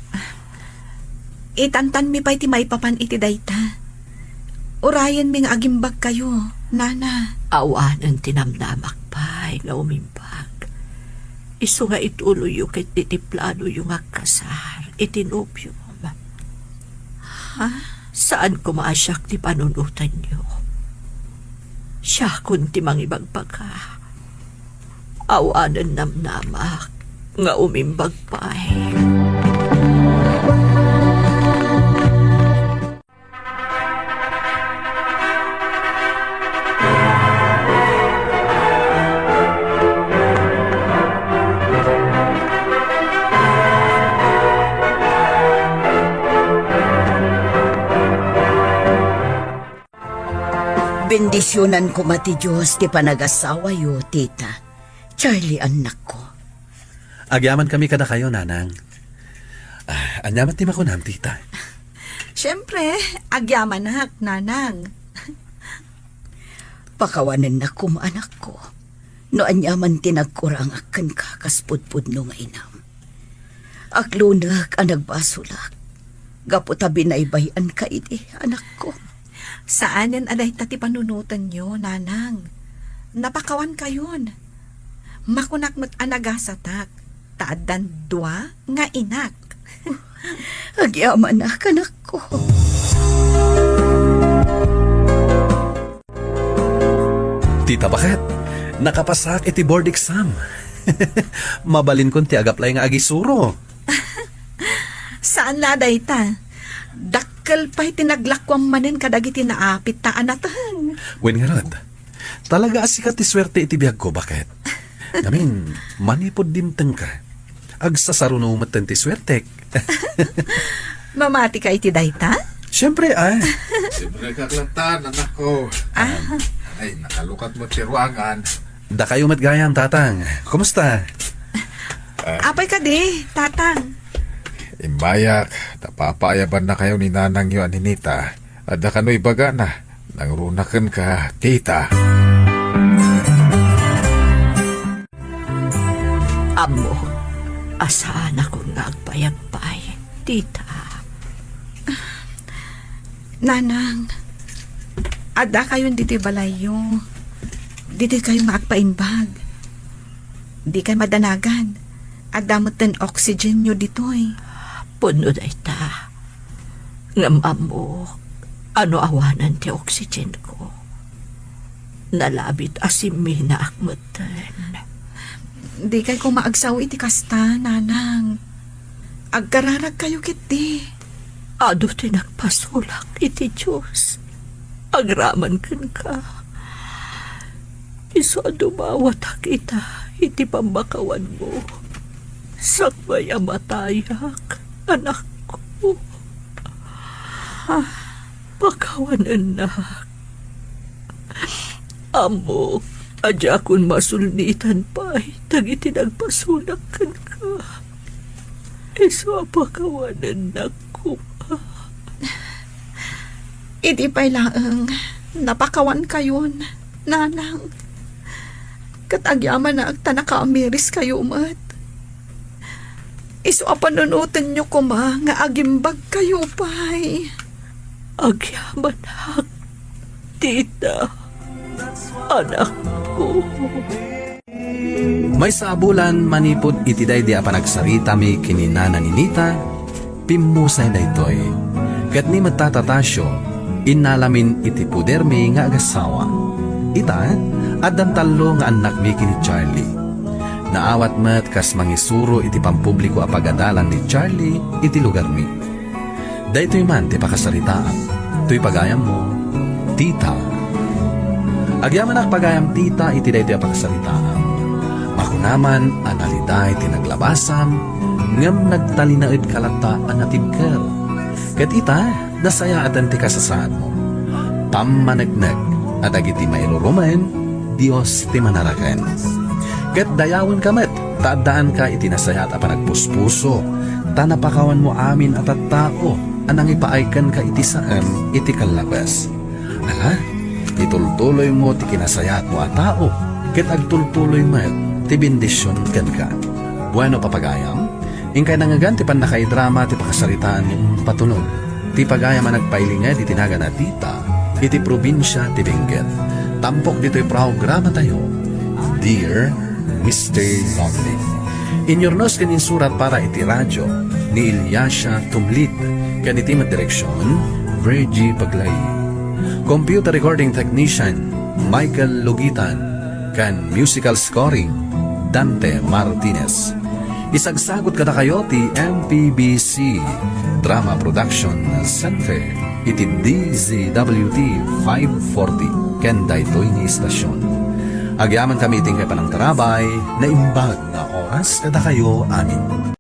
Speaker 4: Itantan mi pa'y ti maipapan iti dayta. Urayan mi nga agimbag kayo, Nana.
Speaker 7: Awanan tinamdamak pa'y nga umimbag. Isu nga ituloy yung kay titiplano yung agkasar, itinobyom.
Speaker 4: Ha?
Speaker 7: Saan ko maasyak ti panunutan niyo? Siya kun ti mangibag pagka. Awanan namnamak nga umimbag pa'y. Bendisyonan ko mati Diyos ti panagasawa yo, tita. Charlie, anak ko.
Speaker 2: Agyaman kami kada kayo, Nanang. Anyaman ti makunam, tita.
Speaker 4: Siyempre, agyaman na, Nanang.
Speaker 7: Pakawanan na ko, anak ko. No anyaman tinagkurang akan kakaspudpud no nga inam. Aklunak ang nagbasulak. Gaputabi na ibayan ka iti, anak ko.
Speaker 4: Saan yan aday tati panunutan nyo, Nanang? Napakawan kayon. Makunak mo't anagasatak. Taadan dua nga inak.
Speaker 7: Agyaman na, anak ko.
Speaker 2: Tita, bakit? Nakapasak iti board exam. Mabalin kon ti agaplay nga agisuro.
Speaker 4: Saan na aday ta? Dakkel pa'y tinaglakwang manen kadagiti naapit ta anatan.
Speaker 2: Wen nga rod, talaga asikat ti swerte iti biyag ko, bakit? Namin, manipod dimteng ka. Agsasaruno matan ti swerte.
Speaker 4: Mamati ka iti dayta?
Speaker 2: Siyempre,
Speaker 12: Siyempre kaklantan, anak ko. Ay, nakalukat mo si ruangan.
Speaker 2: Da kayo matgayam, tatang. Kumusta?
Speaker 4: Apay ka di, tatang.
Speaker 12: Imbayak, napapayaban na kayo ni Nanang yo aninita. At da kano'y baga na, nangrunakan ka, tita.
Speaker 7: Amo, asahan ako nga agpayagpay, tita.
Speaker 4: Nanang, ada kayon diti balayo. Diti kayo maagpainbag. Di kayo madanagan. Adamot ng oxygen nyo ditoy.
Speaker 7: Puno da ita. Ngamamo, ano awanan ti oxygen ko. Nalabit asim na akmutan.
Speaker 4: Di kayo kumaagsaw iti kasta, Nanang. Agkararag kayo kiti.
Speaker 7: Ado tinagpasulak iti Diyos. Agraman kan ka. Iso dumawat kita iti pambakawan mo. Sakbay amatayak, anak ko. Pakawanan na. Amo, Adya akong masulnitan pa, tagiti nagpasulak kan ka. Iso apakawanan na ko.
Speaker 4: Idi pa'y laang napakawan kayon, nanang. Katagyaman na agta nakaamiris kayo mat. Iso apanunutan nyo ko ma, nga agimbag kayo pa'y.
Speaker 7: Agyaman hak, tita, anak ko.
Speaker 2: May sabulan manipod itiday di apa nagsarita mi kininana ni Nita, pimusay da itoy. Kat ni matatatasyo, inalamin iti puder mi nga agasawa. Ita, adan talo nga anak mi kini Charlie. Naawat mat kas mangisuro iti pampubliko a pagadalan ni Charlie iti lugar mi. Daytoy man ti pakasaritaan, tuy pagayam mo, tita. Agyaman ak pagayam tita iti daytoy a pakasaritaan. Makunaman analiday ti naglabasam, ngam nagtalinaid kalata anatibker. Kat ita, nasaya atan ti kasasaan mo. Pamanagnag, at agiti mailurumen, Diyos ti manaraken. Kat dayawan kamet, taadaan ka iti nasaya at apanagpuspuso, tanapakawan mo amin at at tao, anang ipaaykan ka iti saan, iti kalabas. Ala, itultuloy mo ti kinasayat mo at tao, kat agtultuloy met, ti bendisyon ken ka. Bueno papagayam, ingkay nangagan ti panakaidrama ti pakasaritaan ni patulog. Ti pagayam ang nagpailinged iti naga na tita, iti probinsya ti Benguet. Tampok dito'y programa tayo, Dear Mr. Longley. Inyornos kanin surat para iti radyo ni Ilyasha Tumlit, kaniti direksyon, Virgie Paglay. Computer recording technician, Michael Lugitan, kan musical scoring, Dante Martinez. Isagsagot kada kayo ti MPBC Drama Production Center iti DZWT 540 ken daytoy ni istasyon. Agyaman kami iting kay panang tarabay na imbag na oras kada kayo amin.